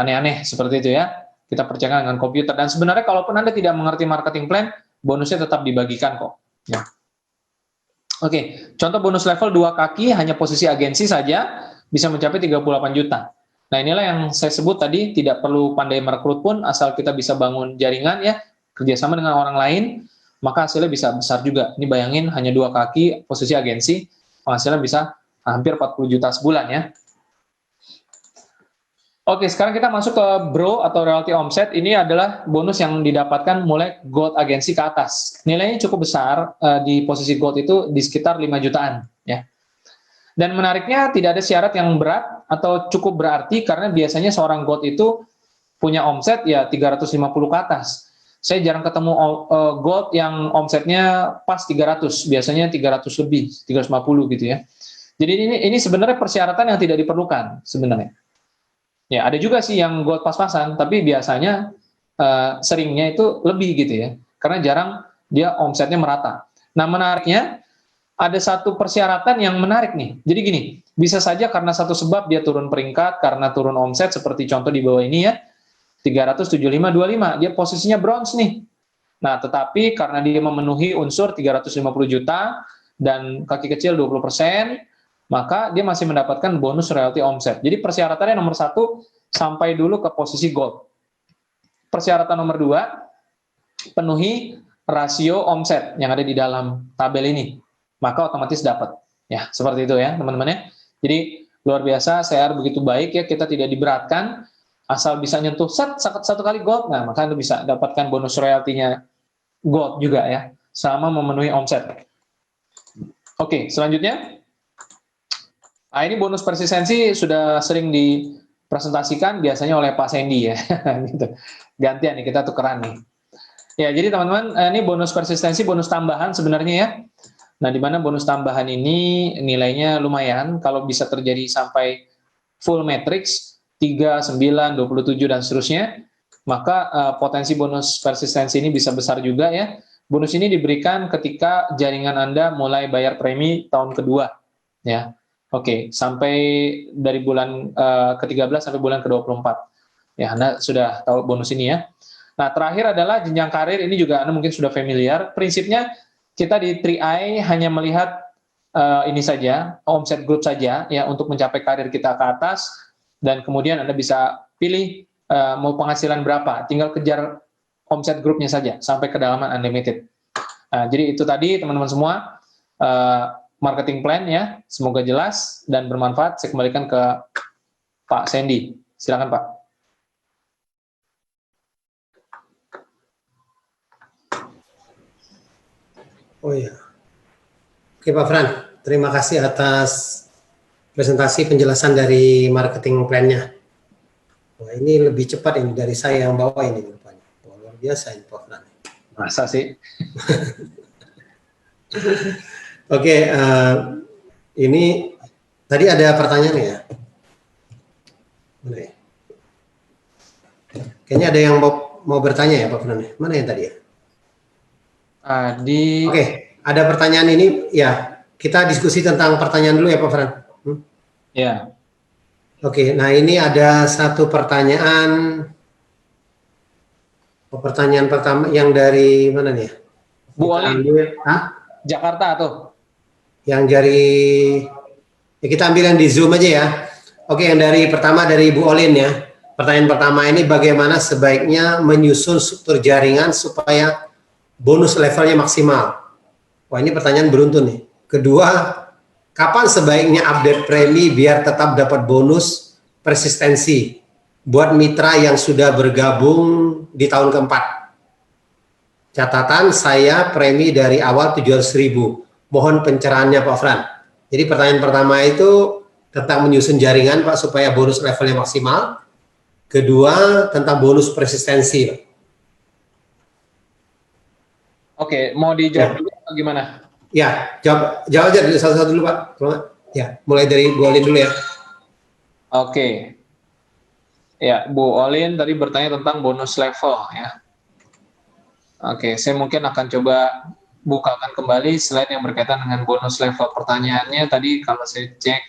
aneh-aneh seperti itu ya. Kita percayakan dengan komputer. Dan sebenarnya kalaupun Anda tidak mengerti marketing plan, bonusnya tetap dibagikan kok. Ya. Oke, contoh bonus level 2 kaki hanya posisi agensi saja bisa mencapai 38 juta. Nah, inilah yang saya sebut tadi, tidak perlu pandai merekrut pun, asal kita bisa bangun jaringan ya, kerjasama dengan orang lain, maka hasilnya bisa besar juga. Ini bayangin hanya 2 kaki posisi agensi, hasilnya bisa hampir 40 juta sebulan ya. Oke, sekarang kita masuk ke BRO atau royalty omset. Ini adalah bonus yang didapatkan mulai gold agensi ke atas. Nilainya cukup besar, di posisi gold itu di sekitar 5 jutaan ya. Dan menariknya tidak ada syarat yang berat atau cukup berarti karena biasanya seorang gold itu punya omset ya 350 ke atas. Saya jarang ketemu gold yang omsetnya pas 300, biasanya 300 lebih, 350 gitu ya. Jadi ini sebenarnya persyaratan yang tidak diperlukan sebenarnya. Ya, ada juga sih yang gold pas-pasan, tapi biasanya seringnya itu lebih gitu ya. Karena jarang dia omsetnya merata. Nah, menariknya ada satu persyaratan yang menarik nih. Jadi gini, bisa saja karena satu sebab dia turun peringkat, karena turun omset seperti contoh di bawah ini ya, 375.25, dia posisinya bronze nih. Nah, tetapi karena dia memenuhi unsur 350 juta dan kaki kecil 20%, maka dia masih mendapatkan bonus royalty omset. Jadi persyaratannya nomor 1, sampai dulu ke posisi gold. Persyaratan nomor 2, penuhi rasio omset yang ada di dalam tabel ini. Maka otomatis dapat. Ya, seperti itu ya, teman-teman ya. Jadi, luar biasa, CR begitu baik ya, kita tidak diberatkan, asal bisa nyentuh satu kali gold, nah maka Anda bisa dapatkan bonus royaltinya gold juga ya, selama memenuhi omset. Oke, selanjutnya. Nah, ini bonus persistensi sudah sering dipresentasikan biasanya oleh Pak Sandy ya. Gitu. Gantian nih, kita tukeran nih. Ya, jadi teman-teman, ini bonus persistensi, bonus tambahan sebenarnya ya. Nah, di mana bonus tambahan ini nilainya lumayan, kalau bisa terjadi sampai full matrix, 3, 9, 27, dan seterusnya, maka potensi bonus persistensi ini bisa besar juga ya. Bonus ini diberikan ketika jaringan Anda mulai bayar premi tahun kedua, ya. Oke, sampai dari bulan ke-13 sampai bulan ke-24. Ya, Anda sudah tahu bonus ini ya. Nah, terakhir adalah jenjang karir, ini juga Anda mungkin sudah familiar. Prinsipnya, kita di 3i hanya melihat ini saja, omset group saja, ya, untuk mencapai karir kita ke atas, dan kemudian Anda bisa pilih mau penghasilan berapa, tinggal kejar omset grupnya saja, sampai kedalaman unlimited. Jadi itu tadi teman-teman semua, marketing plan ya, semoga jelas dan bermanfaat. Saya kembalikan ke Pak Sandy. Silakan Pak. Oh ya, oke Pak Fran, terima kasih atas presentasi penjelasan dari marketing plan-nya. Wah, ini lebih cepat ini dari saya yang bawa ini rupanya. Wah, luar biasa ini Pak Fran. Masa sih? Oke, ini tadi ada pertanyaan ya. Mana ya? Kayaknya ada yang mau bertanya ya Pak Fran. Mana yang tadi ya? Oke, ada pertanyaan ini ya. Kita diskusi tentang pertanyaan dulu ya Pak Fran. Ya. Oke, nah ini ada satu pertanyaan. Pertanyaan pertama yang dari mana nih? Bu Olin. Jakarta tuh. Yang dari ya kita ambil yang di Zoom aja ya. Oke, yang dari pertama dari Bu Olin ya. Pertanyaan pertama ini, bagaimana sebaiknya menyusun struktur jaringan supaya bonus levelnya maksimal? Wah, ini pertanyaan beruntun nih. Kedua, kapan sebaiknya update premi biar tetap dapat bonus persistensi buat mitra yang sudah bergabung di tahun keempat? Catatan saya premi dari awal 700.000. Mohon pencerahannya Pak Fran. Jadi pertanyaan pertama itu tentang menyusun jaringan Pak supaya bonus levelnya maksimal. Kedua tentang bonus persistensi Pak. Oke, mau dijawab dulu atau gimana? Ya, jawab aja satu-satu dulu Pak. Ya, mulai dari Bu Olin dulu ya. Oke. Ya, Bu Olin tadi bertanya tentang bonus level ya. Oke, saya mungkin akan coba bukakan kembali slide yang berkaitan dengan bonus level. Pertanyaannya tadi kalau saya cek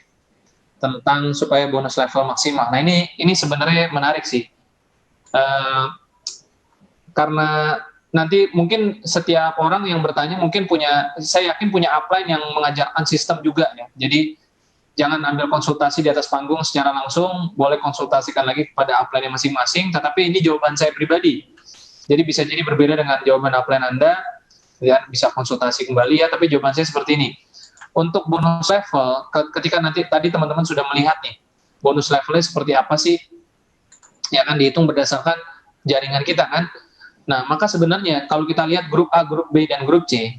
tentang supaya bonus level maksimal. Nah, ini sebenarnya menarik sih. Karena nanti mungkin setiap orang yang bertanya mungkin saya yakin punya upline yang mengajarkan sistem juga ya. Jadi jangan ambil konsultasi di atas panggung secara langsung, boleh konsultasikan lagi kepada upline masing-masing, tetapi ini jawaban saya pribadi. Jadi bisa jadi berbeda dengan jawaban upline Anda, ya, bisa konsultasi kembali ya, tapi jawaban saya seperti ini. Untuk bonus level, ketika nanti tadi teman-teman sudah melihat nih, bonus levelnya seperti apa sih, ya kan dihitung berdasarkan jaringan kita kan. Nah, maka sebenarnya kalau kita lihat grup A, grup B, dan grup C,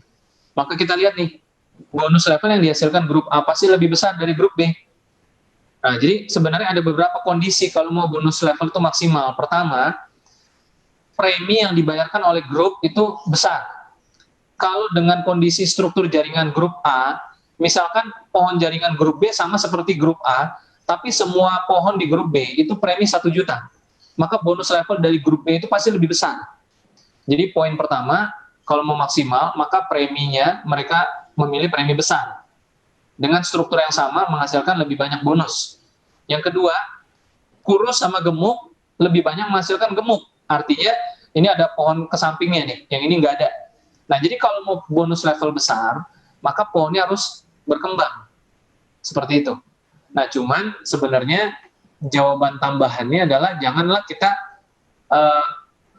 maka kita lihat nih, bonus level yang dihasilkan grup A pasti lebih besar dari grup B. Nah, jadi sebenarnya ada beberapa kondisi kalau mau bonus level itu maksimal. Pertama, premi yang dibayarkan oleh grup itu besar. Kalau dengan kondisi struktur jaringan grup A, misalkan pohon jaringan grup B sama seperti grup A, tapi semua pohon di grup B itu premi 1 juta. Maka bonus level dari grup B itu pasti lebih besar. Jadi poin pertama, kalau mau maksimal, maka preminya mereka memilih premi besar. Dengan struktur yang sama, menghasilkan lebih banyak bonus. Yang kedua, kurus sama gemuk, lebih banyak menghasilkan gemuk. Artinya, ini ada pohon ke sampingnya nih, yang ini nggak ada. Nah, jadi kalau mau bonus level besar, maka pohonnya harus berkembang. Seperti itu. Nah, cuman sebenarnya jawaban tambahannya adalah janganlah kita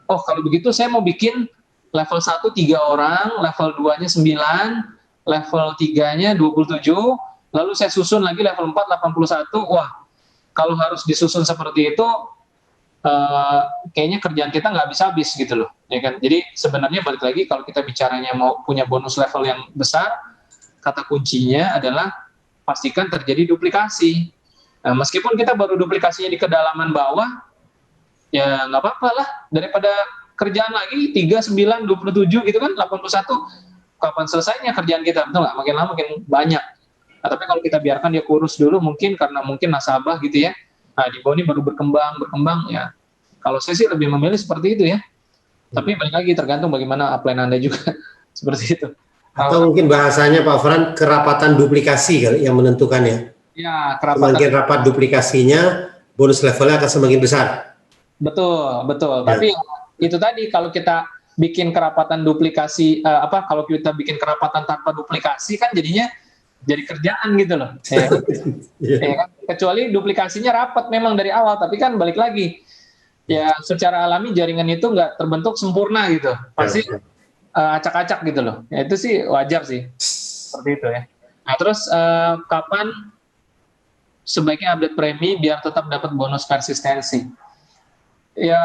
oh kalau begitu saya mau bikin level 1 3 orang, level 2-nya 9, level 3-nya 27, lalu saya susun lagi level 4 81. Wah, kalau harus disusun seperti itu kayaknya kerjaan kita nggak habis-habis gitu loh, ya kan. Jadi sebenarnya balik lagi kalau kita bicaranya mau punya bonus level yang besar, kata kuncinya adalah pastikan terjadi duplikasi. Nah, meskipun kita baru duplikasinya di kedalaman bawah, ya nggak apa-apa lah, daripada kerjaan lagi 3, 9, 27 gitu kan, 81. kapan selesainya kerjaan kita, betul nggak? Makin lama makin banyak. Nah, tapi kalau kita biarkan dia kurus dulu, mungkin karena mungkin nasabah gitu ya, nah di bawah ini baru berkembang ya. Kalau saya sih lebih memilih seperti itu ya. Tapi balik lagi tergantung bagaimana upline Anda juga seperti itu. Atau mungkin bahasanya Pak Fran, kerapatan duplikasi kali yang menentukan ya. Ya, kerapatan. Semakin rapat duplikasinya, bonus levelnya akan semakin besar. Betul, betul. Ya. Tapi itu tadi kalau kita bikin kerapatan duplikasi kalau kita bikin kerapatan tanpa duplikasi kan jadinya jadi kerjaan gitu loh. Kan? Kecuali duplikasinya rapat memang dari awal, tapi kan balik lagi ya secara alami jaringan itu nggak terbentuk sempurna gitu. Pasti acak-acak gitu loh. Ya itu sih wajar sih. Seperti itu ya. Nah, terus kapan sebaiknya update premi biar tetap dapat bonus persistensi? Ya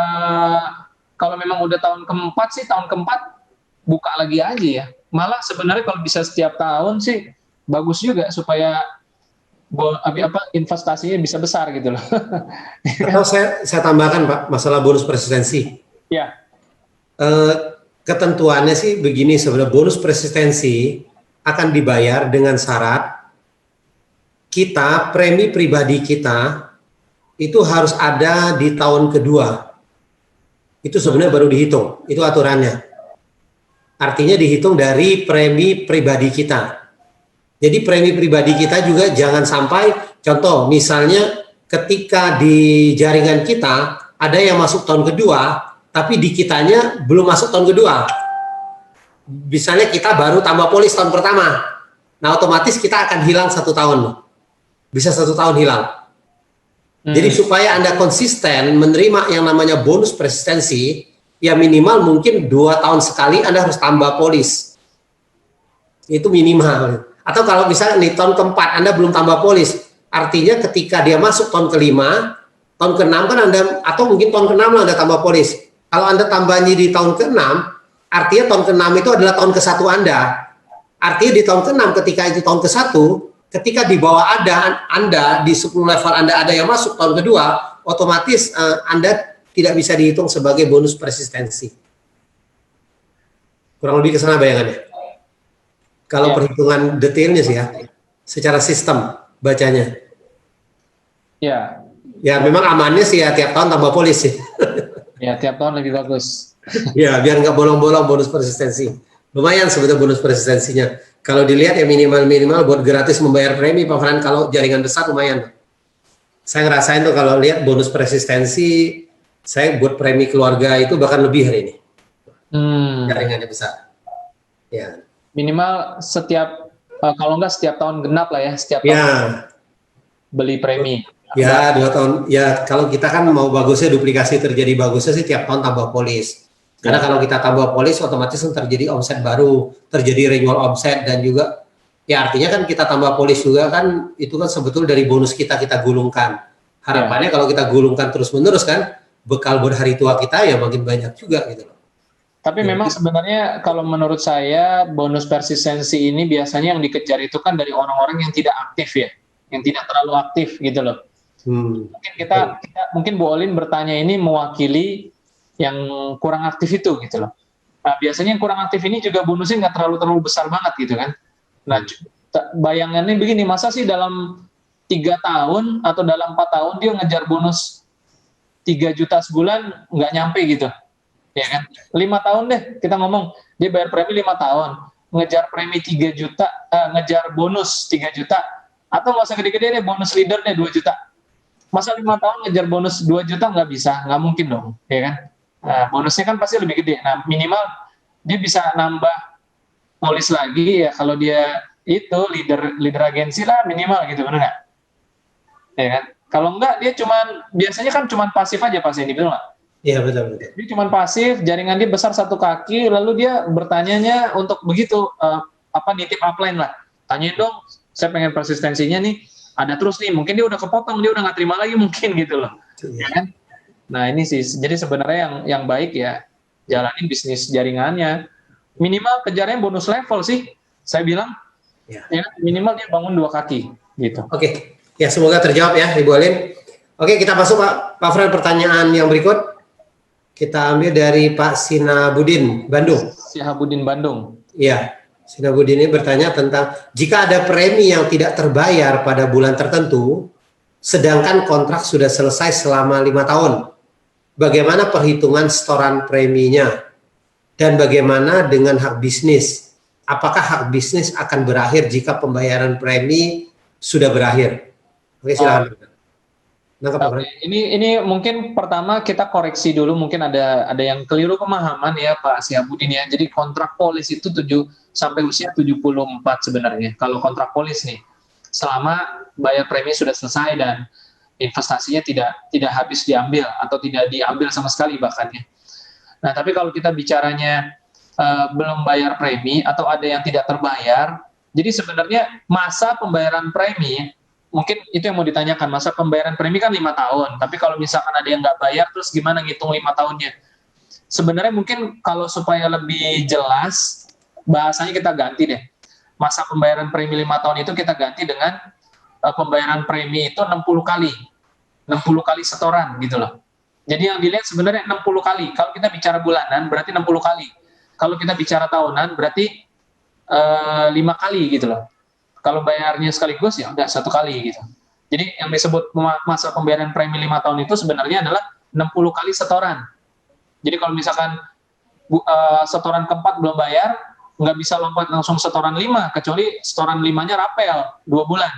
kalau memang udah tahun keempat sih, tahun keempat buka lagi aja ya. Malah sebenarnya kalau bisa setiap tahun sih bagus juga supaya investasinya bisa besar gitu loh. Atau saya tambahkan Pak, masalah bonus persistensi. Ya. Ketentuannya sih begini, sebenarnya bonus persistensi akan dibayar dengan syarat kita, premi pribadi kita itu harus ada di tahun kedua. Itu sebenarnya baru dihitung, itu aturannya. Artinya dihitung dari premi pribadi kita. Jadi premi pribadi kita juga jangan sampai, contoh misalnya ketika di jaringan kita ada yang masuk tahun kedua, tapi di kitanya belum masuk tahun kedua. Misalnya kita baru tambah polis tahun pertama, nah otomatis kita akan hilang 1 tahun. Bisa 1 tahun hilang. Jadi supaya Anda konsisten menerima yang namanya bonus persistensi, ya minimal mungkin 2 tahun sekali Anda harus tambah polis. Itu minimal. Atau kalau misalnya nih tahun keempat Anda belum tambah polis, artinya ketika dia masuk tahun kelima, tahun ke-6 kan Anda, atau mungkin tahun ke-6 Anda tambah polis. Kalau Anda tambahnya di tahun ke-6, artinya tahun ke-6 itu adalah tahun ke-1 Anda. Artinya di tahun ke-6 ketika itu tahun ke-1, ketika di bawah Anda di 10 level Anda ada yang masuk tahun kedua, otomatis Anda tidak bisa dihitung sebagai bonus persistensi. Kurang lebih ke sana bayangannya. Kalau perhitungan detailnya sih ya, secara sistem bacanya. Ya. Ya memang amannya sih ya tiap tahun tambah polis sih. Ya tiap tahun lebih bagus. Ya biar nggak bolong-bolong bonus persistensi. Lumayan sebetulnya bonus persistensinya. Kalau dilihat ya minimal buat gratis membayar premi Pak Fran, kalau jaringan besar lumayan. Saya ngerasain tuh kalau lihat bonus persistensi, saya buat premi keluarga itu bahkan lebih hari ini. Jaringannya besar. Ya. Minimal setiap kalau enggak setiap tahun genap lah ya, setiap tahun beli premi. Ya 2 tahun. Ya kalau kita kan mau bagusnya duplikasi terjadi bagusnya sih tiap tahun tambah polis. Karena kalau kita tambah polis otomatis kan terjadi omset baru, terjadi renewal omset, dan juga ya artinya kan kita tambah polis juga kan itu kan sebetulnya dari bonus kita gulungkan. Harapannya kalau kita gulungkan terus-menerus kan bekal buat hari tua kita ya makin banyak juga gitu loh. Tapi memang sebenarnya kalau menurut saya bonus persistensi ini biasanya yang dikejar itu kan dari orang-orang yang tidak aktif ya, yang tidak terlalu aktif gitu loh. Mungkin mungkin Bu Olin bertanya ini mewakili yang kurang aktif itu gitu loh. Nah, biasanya yang kurang aktif ini juga bonusnya nggak terlalu besar banget gitu kan. Nah, bayangannya begini, masa sih dalam 3 tahun atau dalam 4 tahun dia ngejar bonus 3 juta sebulan nggak nyampe gitu. Ya kan, 5 tahun deh kita ngomong, dia bayar premi 5 tahun, ngejar premi 3 juta, ngejar bonus 3 juta, atau nggak usah gede-gede deh, bonus leader deh 2 juta. Masa 5 tahun ngejar bonus 2 juta nggak bisa, nggak mungkin dong, ya kan? Nah, bonusnya kan pasti lebih gede. Nah, minimal dia bisa nambah polis lagi ya, kalau dia itu leader agensi lah minimal gitu, benar nggak? Ya kan? Kalau nggak dia biasanya kan cuman pasif aja pas ini, betul nggak? Iya betul. Dia cuma pasif, jaringan dia besar 1 kaki, lalu dia bertanyanya untuk begitu nitip upline lah. Tanyain dong, saya pengen persistensinya nih, ada terus nih, mungkin dia udah kepotong, dia udah nggak terima lagi mungkin gitu loh. Ya kan? Nah ini sih, jadi sebenarnya yang baik ya jalanin bisnis jaringannya. Minimal kejarnya bonus level sih, saya bilang. Ya, minimal dia bangun 2 kaki gitu. Oke. Ya semoga terjawab ya Ibu Olin. Oke, kita masuk Pak Fran pertanyaan yang berikut. Kita ambil dari Pak Sinabudin, Bandung. Sinabudin, Bandung. Iya. Sinabudin ini bertanya tentang jika ada premi yang tidak terbayar pada bulan tertentu, sedangkan kontrak sudah selesai selama 5 tahun, bagaimana perhitungan setoran preminya? Dan bagaimana dengan hak bisnis? Apakah hak bisnis akan berakhir jika pembayaran premi sudah berakhir? Oke, silakan. Nangkap, Pak Fran. Ini mungkin pertama kita koreksi dulu, mungkin ada yang keliru pemahaman ya Pak Sihabudin ya. Jadi kontrak polis itu sampai usia 74 sebenarnya. Kalau kontrak polis nih, selama bayar premi sudah selesai dan investasinya tidak habis diambil atau tidak diambil sama sekali bahkan ya. Nah, tapi kalau kita bicaranya belum bayar premi atau ada yang tidak terbayar, jadi sebenarnya masa pembayaran premi, mungkin itu yang mau ditanyakan, masa pembayaran premi kan 5 tahun, tapi kalau misalkan ada yang nggak bayar, terus gimana ngitung 5 tahunnya? Sebenarnya mungkin kalau supaya lebih jelas, bahasanya kita ganti deh. Masa pembayaran premi 5 tahun itu kita ganti dengan pembayaran premi itu 60 kali. 60 kali setoran gitu loh. Jadi yang dilihat sebenarnya 60 kali. Kalau kita bicara bulanan berarti 60 kali. Kalau kita bicara tahunan berarti 5 kali gitu loh. Kalau bayarnya sekaligus ya udah 1 kali gitu. Jadi yang disebut masa pembayaran premi 5 tahun itu sebenarnya adalah 60 kali setoran. Jadi kalau misalkan setoran keempat belum bayar, nggak bisa lompat langsung setoran 5, kecuali setoran 5-nya rapel 2 bulan.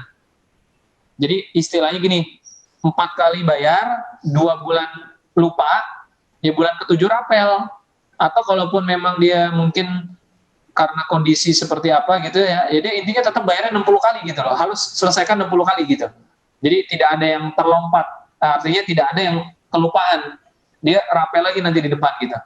Jadi istilahnya gini, 4 kali bayar, 2 bulan lupa, ya bulan ke-7 rapel. Atau kalaupun memang dia mungkin karena kondisi seperti apa gitu ya, jadi intinya tetap bayarnya 60 kali gitu loh, harus selesaikan 60 kali gitu. Jadi tidak ada yang terlompat, artinya tidak ada yang kelupaan, dia rapel lagi nanti di depan gitu.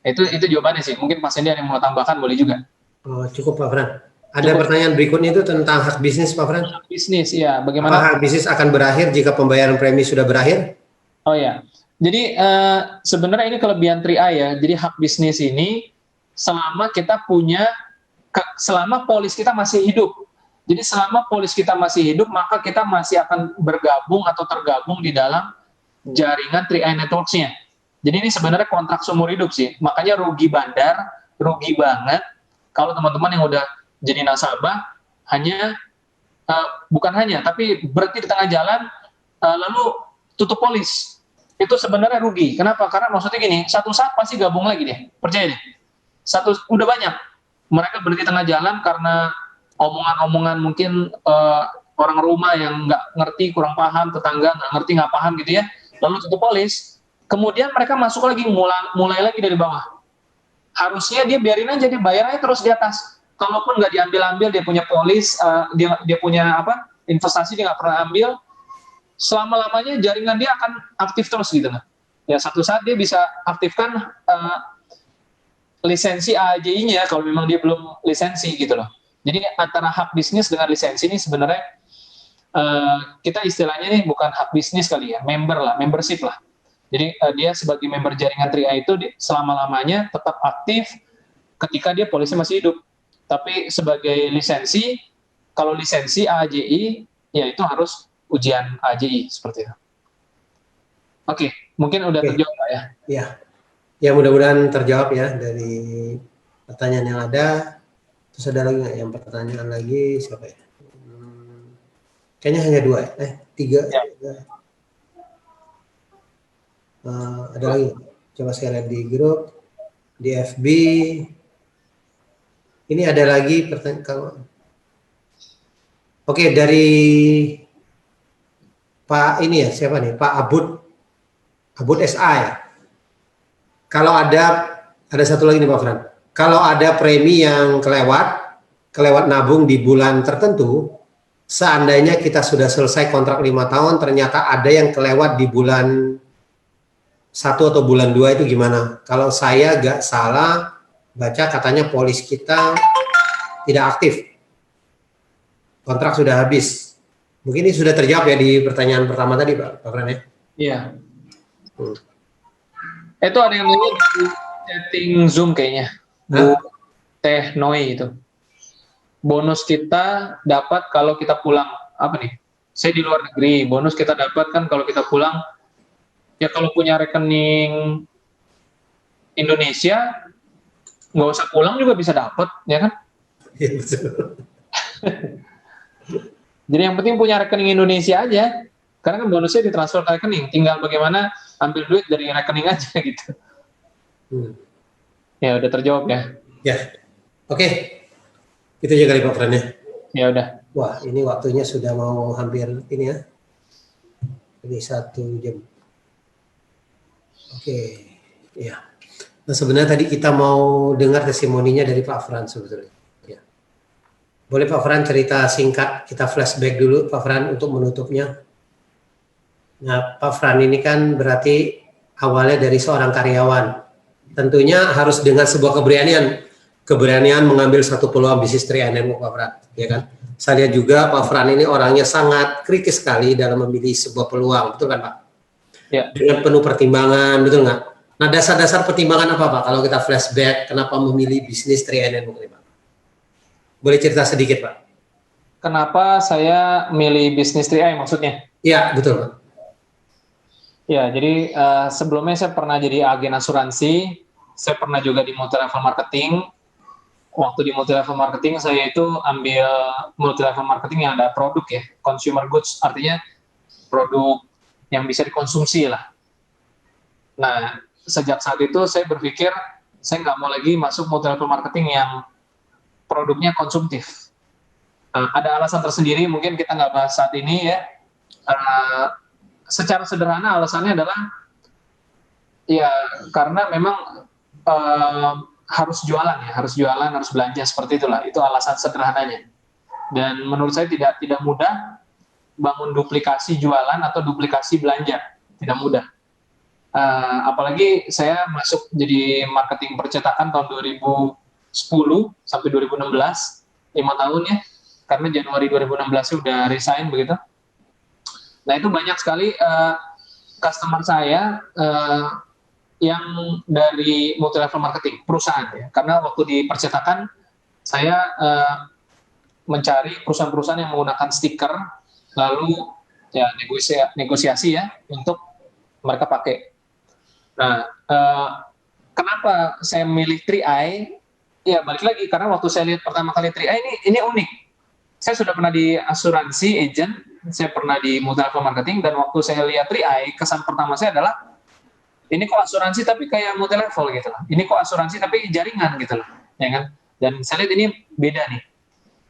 Itu jawabannya sih, mungkin Pak Sendi ada yang mau tambahkan boleh juga. Oh, cukup Pak Fran. Ada pertanyaan berikutnya itu tentang hak bisnis Pak Fran. Hak bisnis, ya bagaimana? Apakah hak bisnis akan berakhir jika pembayaran premi sudah berakhir? Oh ya, jadi sebenarnya ini kelebihan 3A ya, jadi hak bisnis ini selama kita selama polis kita masih hidup. Jadi selama polis kita masih hidup, maka kita masih akan bergabung atau tergabung di dalam jaringan 3i Networks-nya. Jadi ini sebenarnya kontrak seumur hidup sih. Makanya rugi bandar, rugi banget kalau teman-teman yang udah jadi nasabah tapi berhenti di tengah jalan lalu tutup polis. Itu sebenarnya rugi. Kenapa? Karena maksudnya gini, satu saat pasti gabung lagi deh. Percaya deh. Udah banyak mereka berhenti tengah jalan karena omongan-omongan mungkin orang rumah yang nggak ngerti, kurang paham, tetangga nggak ngerti, nggak paham gitu ya, lalu tutup polis, kemudian mereka masuk lagi, mulai lagi dari bawah. Harusnya dia biarin aja, dia bayar aja terus di atas, kalaupun nggak diambil-ambil, dia punya polis, dia punya investasi dia nggak pernah ambil, selama-lamanya jaringan dia akan aktif terus gitu lah. Ya satu saat dia bisa aktifkan lisensi AJI-nya kalau memang dia belum lisensi gitu loh. Jadi antara hak bisnis dengan lisensi ini sebenarnya kita istilahnya nih bukan hak bisnis kali ya, membership lah. Jadi dia sebagai member jaringan 3i itu selama-lamanya tetap aktif ketika dia polisnya masih hidup. Tapi sebagai lisensi, kalau lisensi AJI ya itu harus ujian AJI seperti itu. Oke, mungkin udah terjawab Pak ya. Iya. Ya mudah-mudahan terjawab ya dari pertanyaan yang ada. Terus ada lagi nggak yang pertanyaan lagi siapa ya? Kayaknya hanya 2 ya? 3. Ya. Ada lagi? Coba saya lihat di grup, di FB. Ini ada lagi pertanyaan. Oke, dari Pak ini ya, siapa nih? Pak Abud SA ya. Kalau ada satu lagi nih Pak Fran. Kalau ada premi yang kelewat nabung di bulan tertentu, seandainya kita sudah selesai kontrak 5 tahun, ternyata ada yang kelewat di bulan 1 atau bulan 2 itu gimana? Kalau saya gak salah baca katanya polis kita tidak aktif. Kontrak sudah habis. Mungkin ini sudah terjawab ya di pertanyaan pertama tadi Pak Fran ya? Iya. Itu ada yang nanya di setting Zoom kayaknya. Bu Teh Noi itu. Bonus kita dapat kalau kita pulang. Apa nih? Saya di luar negeri. Bonus kita dapat kan kalau kita pulang. Ya kalau punya rekening Indonesia, nggak usah pulang juga bisa dapat, ya kan? Iya, betul. Jadi yang penting punya rekening Indonesia aja, karena kan bonusnya ditransfer ke rekening, tinggal bagaimana ambil duit dari rekening aja gitu. Hmm. Ya udah terjawab ya. Ya, oke. Itu aja kali Pak Fran ya. Ya udah. Wah, ini waktunya sudah mau hampir ini ya. Ini 1 jam. Oke, ya. Nah, sebenarnya tadi kita mau dengar testimoninya dari Pak Fran sebetulnya. Ya. Boleh Pak Fran cerita singkat, kita flashback dulu Pak Fran untuk menutupnya. Nah, Pak Fran ini kan berarti awalnya dari seorang karyawan. Tentunya harus dengan sebuah keberanian mengambil satu peluang bisnis 3NN Pak Fran, ya kan? Saya lihat juga Pak Fran ini orangnya sangat kritis sekali dalam memilih sebuah peluang, betul kan Pak? Ya. Dengan penuh pertimbangan, betul nggak? Nah, dasar-dasar pertimbangan apa Pak kalau kita flashback kenapa memilih bisnis 3NN mungkin Pak? Boleh cerita sedikit Pak? Kenapa saya milih bisnis 3i maksudnya? Iya, betul Pak. Ya, jadi sebelumnya saya pernah jadi agen asuransi, saya pernah juga di multi level marketing. Waktu di multi level marketing saya itu ambil multi level marketing yang ada produk ya, consumer goods, artinya produk yang bisa dikonsumsi lah. Nah, sejak saat itu saya berpikir saya nggak mau lagi masuk multi level marketing yang produknya konsumtif. Ada alasan tersendiri, mungkin kita nggak bahas saat ini ya. Secara sederhana alasannya adalah ya karena memang harus jualan ya, harus jualan, harus belanja seperti itulah. Itu alasan sederhananya. Dan menurut saya tidak mudah bangun duplikasi jualan atau duplikasi belanja, tidak mudah. Apalagi saya masuk jadi marketing percetakan tahun 2010 sampai 2016, 5 tahun ya, karena Januari 2016 udah resign begitu. Nah itu banyak sekali customer saya yang dari multi level marketing perusahaan ya, karena waktu di percetakan saya mencari perusahaan-perusahaan yang menggunakan stiker, lalu ya negosiasi ya untuk mereka pakai. Nah, kenapa saya milih 3i? Ya balik lagi karena waktu saya lihat pertama kali 3i ini unik. Saya sudah pernah di asuransi agent, saya pernah di multi level marketing, dan waktu saya lihat 3i, kesan pertama saya adalah ini kok asuransi tapi kayak multi level gitu lah. Ini kok asuransi tapi jaringan gitu lah, ya kan? Dan saya lihat ini beda nih.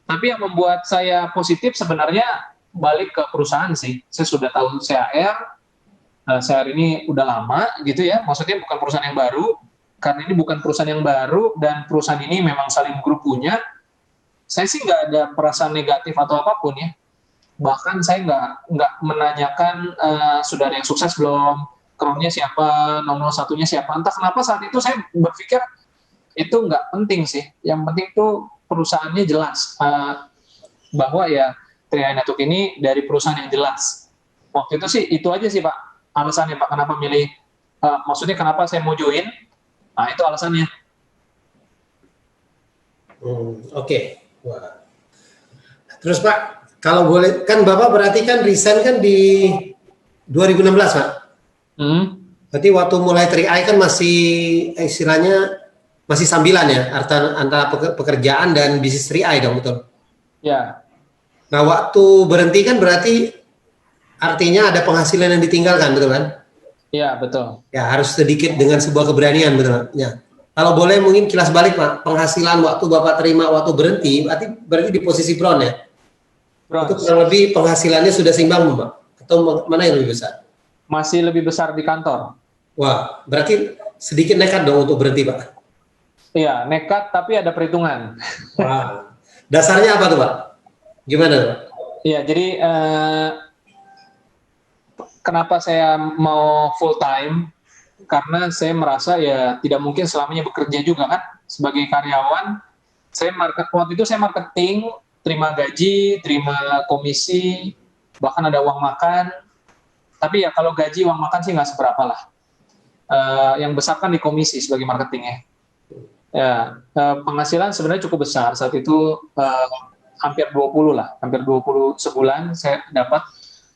Tapi yang membuat saya positif sebenarnya balik ke perusahaan sih. Saya sudah tahu CHR, CHR ini udah lama gitu ya, maksudnya bukan perusahaan yang baru, karena ini bukan perusahaan yang baru dan perusahaan ini memang saling grup punya. Saya sih nggak ada perasaan negatif atau apapun ya. Bahkan saya nggak menanyakan sudah ada yang sukses belum, kronnya siapa, nomor satunya siapa. Entah kenapa saat itu saya berpikir itu nggak penting sih. Yang penting itu perusahaannya jelas bahwa ya 3i Network ini dari perusahaan yang jelas. Waktu itu sih itu aja sih Pak alasannya Pak kenapa milih. Maksudnya kenapa saya mau join? Nah itu alasannya. Oke. Wah. Terus Pak, kalau boleh, kan Bapak berarti kan resign kan di 2016 Pak? Berarti waktu mulai 3i kan masih istilahnya masih sambilan ya, antara pekerjaan dan bisnis 3i dong, betul? Ya. Nah waktu berhenti kan berarti artinya ada penghasilan yang ditinggalkan, betul kan? Iya, betul. Ya harus sedikit dengan sebuah keberanian, betul ya. Kalau boleh mungkin kilas balik Pak, penghasilan waktu Bapak terima waktu berhenti, berarti di posisi brown ya? Bronze. Itu kurang lebih penghasilannya sudah seimbang Pak? Atau mana yang lebih besar? Masih lebih besar di kantor. Wah, berarti sedikit nekat dong untuk berhenti Pak? Iya, nekat tapi ada perhitungan. Wah, dasarnya apa tuh Pak? Gimana Pak? Iya, jadi kenapa saya mau full time? Karena saya merasa ya tidak mungkin selamanya bekerja juga kan sebagai karyawan. Waktu itu saya marketing, terima gaji, terima komisi, bahkan ada uang makan. Tapi ya kalau gaji uang makan sih nggak seberapa lah. Yang besar kan di komisi sebagai marketingnya. Ya, penghasilan sebenarnya cukup besar saat itu, hampir 20 lah, hampir 20 sebulan saya dapat.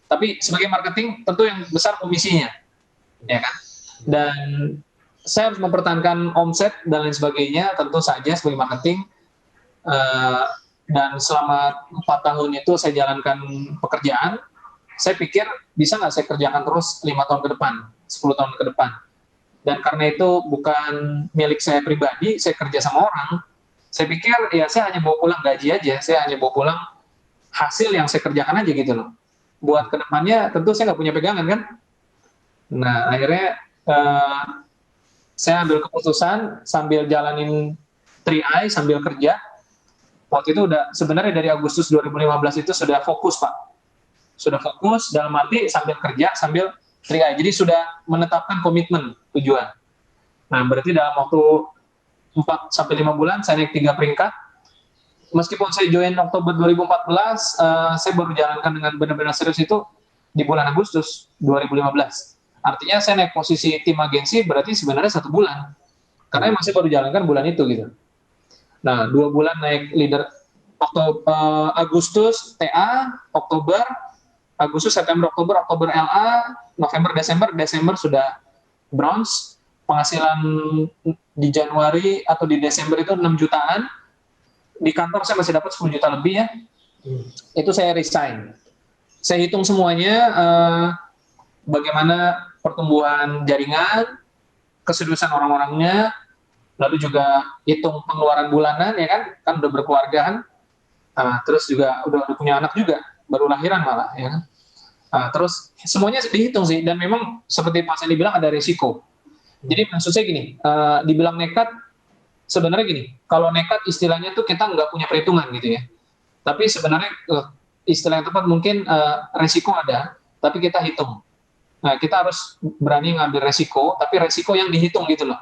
Tapi sebagai marketing tentu yang besar komisinya, ya kan? Dan saya harus mempertahankan omset dan lain sebagainya, tentu saja sebagai marketing. Dan selama 4 tahun itu saya jalankan pekerjaan, saya pikir bisa nggak saya kerjakan terus 5 tahun ke depan, 10 tahun ke depan. Dan karena itu bukan milik saya pribadi, saya kerja sama orang, saya pikir ya saya hanya bawa pulang gaji aja, saya hanya bawa pulang hasil yang saya kerjakan aja gitu loh. Buat kedepannya tentu saya nggak punya pegangan kan. Nah akhirnya saya ambil keputusan sambil jalanin 3i sambil kerja. Waktu itu udah sebenarnya dari Agustus 2015 itu sudah fokus Pak. Sudah fokus dalam arti sambil kerja sambil 3i. Jadi sudah menetapkan komitmen tujuan. Nah berarti dalam waktu 4 sampai 5 bulan saya naik 3 peringkat. Meskipun saya join Oktober 2014, saya baru jalankan dengan benar-benar serius itu di bulan Agustus 2015. Artinya saya naik posisi tim agensi berarti sebenarnya 1 bulan. Karena masih baru jalankan bulan itu gitu. Nah, 2 bulan naik leader Agustus TA, Oktober, Agustus, September, Oktober LA, November, Desember sudah bronze. Penghasilan di Januari atau di Desember itu 6 jutaan. Di kantor saya masih dapat 10 juta lebih ya. Itu saya resign. Saya hitung semuanya bagaimana pertumbuhan jaringan, keseriusan orang-orangnya, lalu juga hitung pengeluaran bulanan ya kan udah berkeluarga kan, terus juga udah punya anak juga, baru lahiran malah ya kan. Terus semuanya dihitung sih, dan memang seperti Pak Sandy bilang ada resiko. Jadi maksud saya gini, dibilang nekat, sebenarnya gini, kalau nekat istilahnya tuh kita nggak punya perhitungan gitu ya. Tapi sebenarnya istilah yang tepat mungkin resiko ada, tapi kita hitung. Nah kita harus berani ngambil resiko, tapi resiko yang dihitung gitu loh,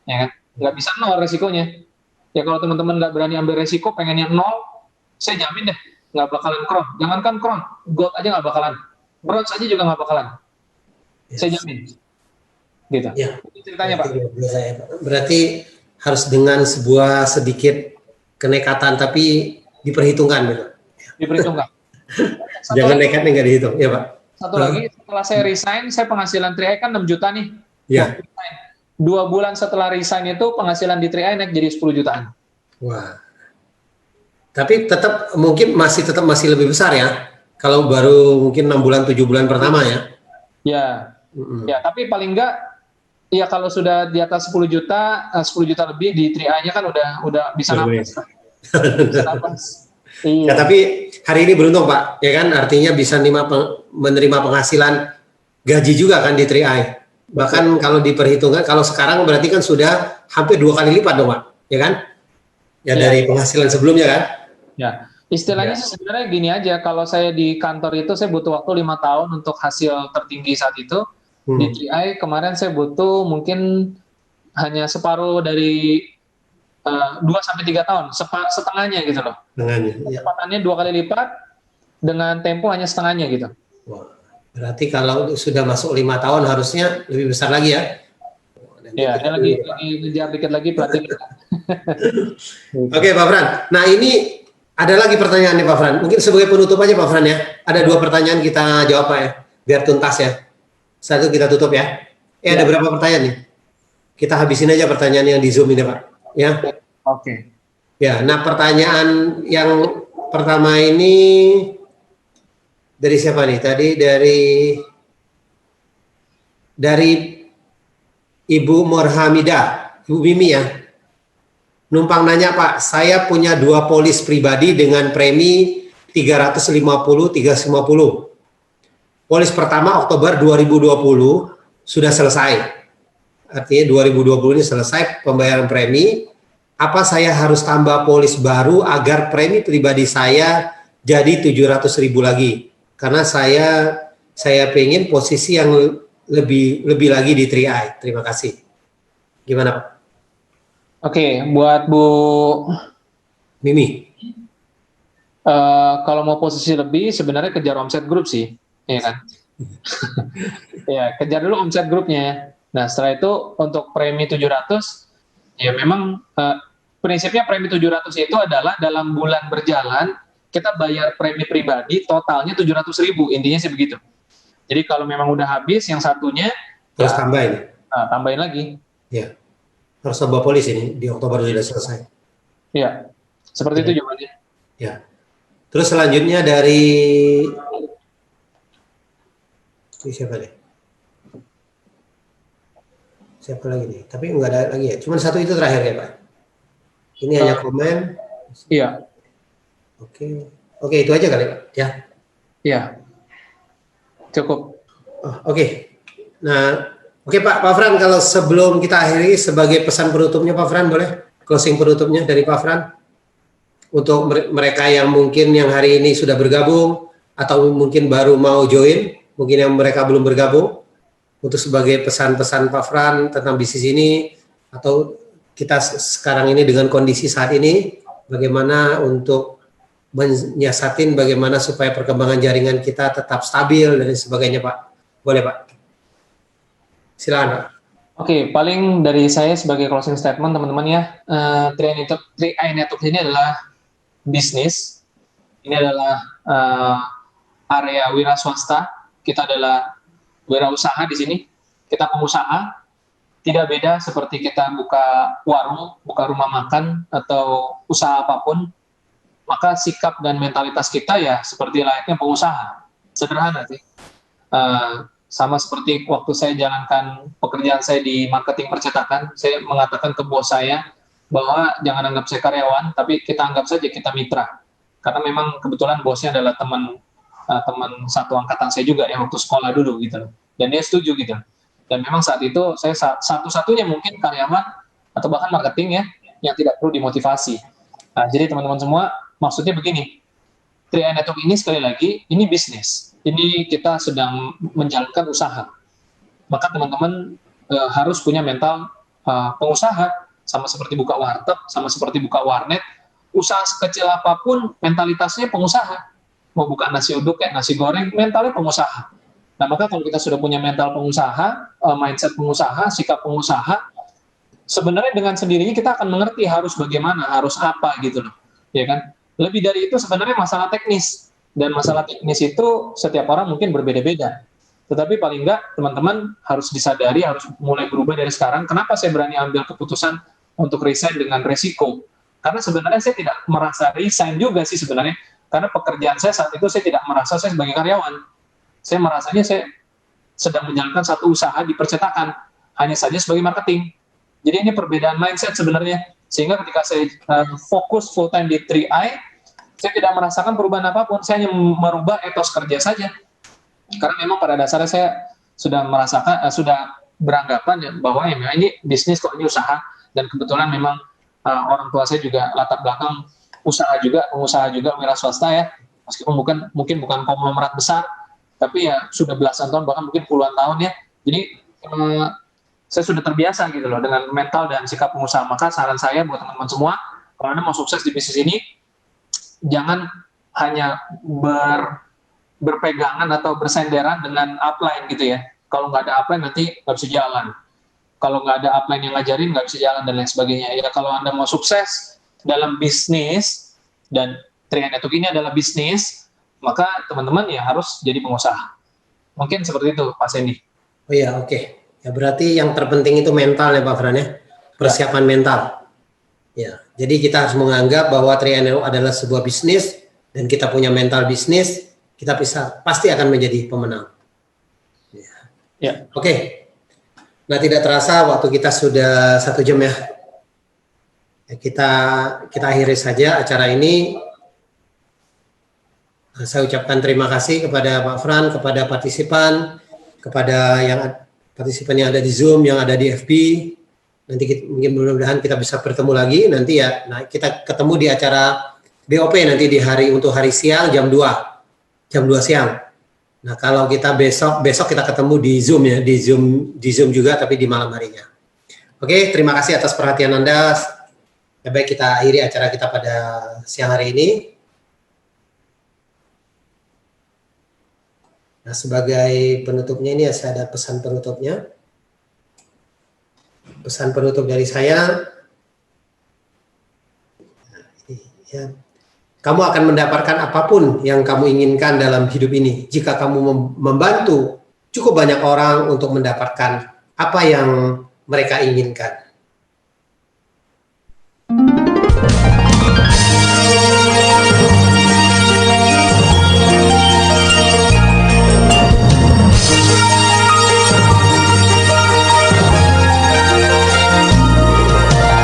ya kan? Nggak bisa 0 resikonya. Ya kalau teman-teman nggak berani ambil resiko, pengennya 0, saya jamin deh nggak bakalan crown. Jangankan crown, gold aja nggak bakalan, bronze aja juga nggak bakalan. Yes. Saya jamin. Gitu. Ya. Itu ceritanya Pak. Berarti harus dengan sebuah sedikit kenekatan tapi diperhitungkan gitu. Diperhitungkan. Jangan nekat nggak dihitung, ya Pak. Satu lagi, setelah saya resign, saya penghasilan 3i kan 6 juta nih. Ya. 2 bulan setelah resign itu penghasilan di 3i naik jadi 10 jutaan. Wah. Tapi tetap mungkin masih lebih besar ya. Kalau baru mungkin 6 bulan 7 bulan pertama ya. Ya. Ya, tapi paling enggak ya kalau sudah di atas 10 juta lebih di 3i-nya kan udah bisa napas. Bisa napas. Iya. Ya, tapi hari ini beruntung Pak, ya kan, artinya bisa menerima penghasilan gaji juga kan di 3i. Bahkan kalau diperhitungkan, kalau sekarang berarti kan sudah hampir 2 kali lipat dong Pak, ya kan? Ya, dari penghasilan sebelumnya kan? Ya, istilahnya sih sebenarnya gini aja, kalau saya di kantor itu saya butuh waktu 5 tahun untuk hasil tertinggi saat itu. Di 3i kemarin saya butuh mungkin hanya separuh dari 2-3 tahun, setengahnya gitu loh. Kecepatannya 2 kali lipat, dengan tempo hanya setengahnya gitu. Wah, berarti kalau sudah masuk 5 tahun harusnya lebih besar lagi ya? Ya, saya lagi ngejar dikit lagi pelatih. Oke Pak Fran, nah ini ada lagi pertanyaan nih Pak Fran. Mungkin sebagai penutup aja Pak Fran ya. Ada 2 pertanyaan kita jawab Pak ya, biar tuntas ya. Satu kita tutup ya. Ada berapa pertanyaan nih? Kita habisin aja pertanyaan yang di Zoom ini Pak. Ya. Oke. Ya, nah pertanyaan yang pertama ini dari siapa nih? Tadi dari Ibu Murhamidah, Ibu Mimi ya. Numpang nanya Pak, saya punya 2 polis pribadi dengan premi 350. Polis pertama Oktober 2020 sudah selesai. Artinya 2020 ini selesai pembayaran premi. Apa saya harus tambah polis baru agar premi pribadi saya jadi 700.000 lagi? Karena saya pengen posisi yang lebih lagi di 3i. Terima kasih. Gimana Pak? Oke, buat Bu Mimi. Kalau mau posisi lebih sebenarnya kejar omset grup sih, ya kan? Ya, kejar dulu omset grupnya. Nah, setelah itu untuk premi 700, ya memang prinsipnya premi 700 itu adalah dalam bulan berjalan kita bayar premi pribadi totalnya 700.000, intinya sih begitu. Jadi kalau memang udah habis yang satunya terus tambahin. Tambahin lagi. Ya, harus tambah polis ini di Oktober sudah selesai. Iya, seperti itu jawabannya. Ya. Terus selanjutnya dari siapa deh? Siapa lagi nih? Tapi nggak ada lagi ya. Cuman satu itu terakhir ya Pak. Ini hanya komen. Iya. Oke, itu aja kali Pak. Ya. Iya. Cukup. Oke. Nah, oke Pak Fran, kalau sebelum kita akhiri sebagai pesan penutupnya Pak Fran, boleh closing penutupnya dari Pak Fran untuk mereka yang mungkin yang hari ini sudah bergabung atau mungkin baru mau join, mungkin yang mereka belum bergabung, untuk sebagai pesan-pesan Pak Fran tentang bisnis ini, atau kita sekarang ini dengan kondisi saat ini bagaimana untuk menyiasatin bagaimana supaya perkembangan jaringan kita tetap stabil dan sebagainya Pak. Boleh Pak. Silakan Pak. Oke, paling dari saya sebagai closing statement teman-teman ya, 3i Network ini adalah bisnis, ini adalah area wira swasta, kita adalah wirausaha di sini, kita pengusaha, tidak beda seperti kita buka warung, buka rumah makan, atau usaha apapun, maka sikap dan mentalitas kita ya seperti layaknya pengusaha, sederhana sih. Sama seperti waktu saya jalankan pekerjaan saya di marketing percetakan, saya mengatakan ke bos saya bahwa jangan anggap saya karyawan, tapi kita anggap saja kita mitra. Karena memang kebetulan bosnya adalah teman satu angkatan saya juga ya waktu sekolah dulu gitu. Dan dia setuju gitu. Dan memang saat itu saya satu-satunya mungkin karyawan atau bahkan marketing ya yang tidak perlu dimotivasi. Nah, jadi teman-teman semua, maksudnya begini, 3i Network ini sekali lagi, ini bisnis. Ini kita sedang menjalankan usaha. Maka teman-teman harus punya mental pengusaha, sama seperti buka warteg, sama seperti buka warnet. Usaha sekecil apapun, mentalitasnya pengusaha. Mau buka nasi uduk kayak nasi goreng, mentalnya pengusaha. Nah, maka kalau kita sudah punya mental pengusaha, mindset pengusaha, sikap pengusaha, sebenarnya dengan sendirinya kita akan mengerti harus bagaimana, harus apa gitu loh. Ya kan? Lebih dari itu sebenarnya masalah teknis. Dan masalah teknis itu setiap orang mungkin berbeda-beda. Tetapi paling enggak teman-teman harus disadari, harus mulai berubah dari sekarang. Kenapa saya berani ambil keputusan untuk resign dengan resiko? Karena sebenarnya saya tidak merasa resign juga sih sebenarnya. Karena pekerjaan saya saat itu saya tidak merasa saya sebagai karyawan. Saya merasanya saya sedang menjalankan satu usaha di percetakan. Hanya saja sebagai marketing. Jadi ini perbedaan mindset sebenarnya. Sehingga ketika saya fokus full time di 3i, saya tidak merasakan perubahan apapun, saya hanya merubah etos kerja saja. Karena memang pada dasarnya saya sudah merasakan, sudah beranggapan ya, bahwa ya memang ini bisnis kok, ini usaha. Dan kebetulan memang orang tua saya juga latar belakang usaha juga, pengusaha juga, wira swasta ya. Meskipun mungkin bukan konglomerat besar, tapi ya sudah belasan tahun, bahkan mungkin puluhan tahun ya. Jadi saya sudah terbiasa gitu loh dengan mental dan sikap pengusaha. Maka saran saya buat teman-teman semua, kalau Anda mau sukses di bisnis ini, jangan hanya berpegangan atau bersenderan dengan upline gitu ya. Kalau nggak ada upline nanti nggak bisa jalan. Kalau nggak ada upline yang ngajarin nggak bisa jalan dan lain sebagainya. Ya kalau Anda mau sukses dalam bisnis, dan 3i Network ini adalah bisnis, maka teman-teman ya harus jadi pengusaha. Mungkin seperti itu Pak Sandy. Oh iya, oke. Ya berarti yang terpenting itu mental ya Pak Fran ya. Persiapan mental. Ya, jadi kita harus menganggap bahwa 3i Network adalah sebuah bisnis dan kita punya mental bisnis, kita pasti akan menjadi pemenang. Ya. Oke. Nah, tidak terasa waktu kita sudah 1 jam ya. Kita akhiri saja acara ini. Nah, saya ucapkan terima kasih kepada Pak Fran, kepada partisipan, kepada partisipan yang ada di Zoom, yang ada di FB. Nanti mungkin mudah-mudahan kita bisa bertemu lagi nanti ya. Nah, kita ketemu di acara BOP nanti untuk hari siang jam 2 siang. Nah, kalau kita besok kita ketemu di Zoom ya, di Zoom juga tapi di malam harinya. Oke, terima kasih atas perhatian Anda. Ya, baik, kita akhiri acara kita pada siang hari ini. Nah, sebagai penutupnya ini saya ada pesan penutupnya. Pesan penutup dari saya, nah, ini, ya, kamu akan mendapatkan apapun yang kamu inginkan dalam hidup ini jika kamu membantu cukup banyak orang untuk mendapatkan apa yang mereka inginkan.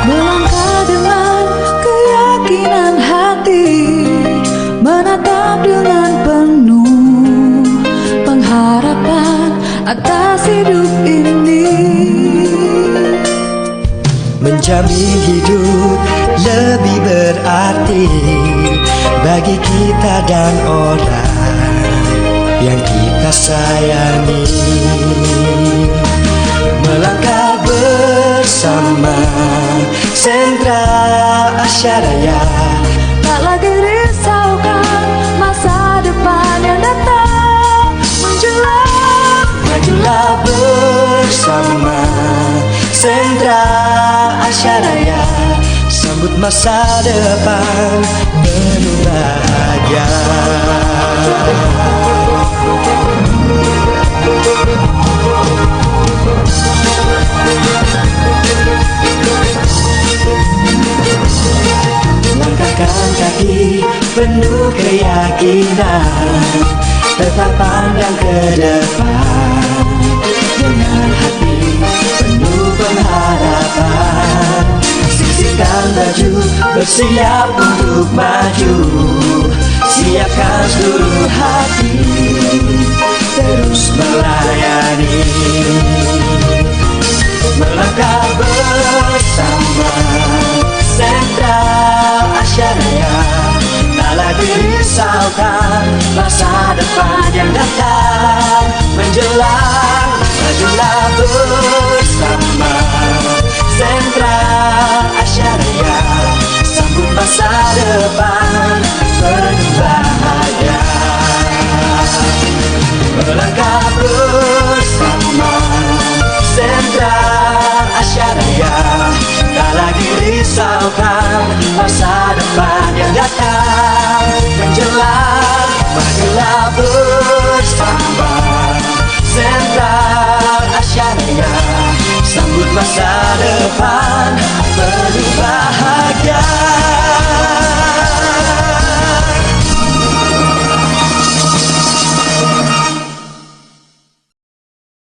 Melangkah dengan keyakinan hati, menatap dengan penuh pengharapan atas hidup ini. Menjamin hidup lebih berarti bagi kita dan orang yang kita sayangi. Melangkah bersama Sentra Asyaraya, Tak lagi risaukan masa depan yang datang menjelang. majulah bersama Sentra Asyaraya, sambut masa depan penuh bahagia. Langkahkan kaki penuh keyakinan, tetap pandang ke depan dengan hati penuh pengharapan. Sisihkan baju, bersiap untuk maju, siapkan seluruh hati, terus melayani. Melangkah bersama Sentra Asyaraya, tak lagi risaukan masa depan yang datang menjelang. Majulah bersama Sentra Asyaraya, sambut masa depan penuh bahagia. Melangkah bersama Sentra Asyaraya, tak lagi risaukan masa depan yang datang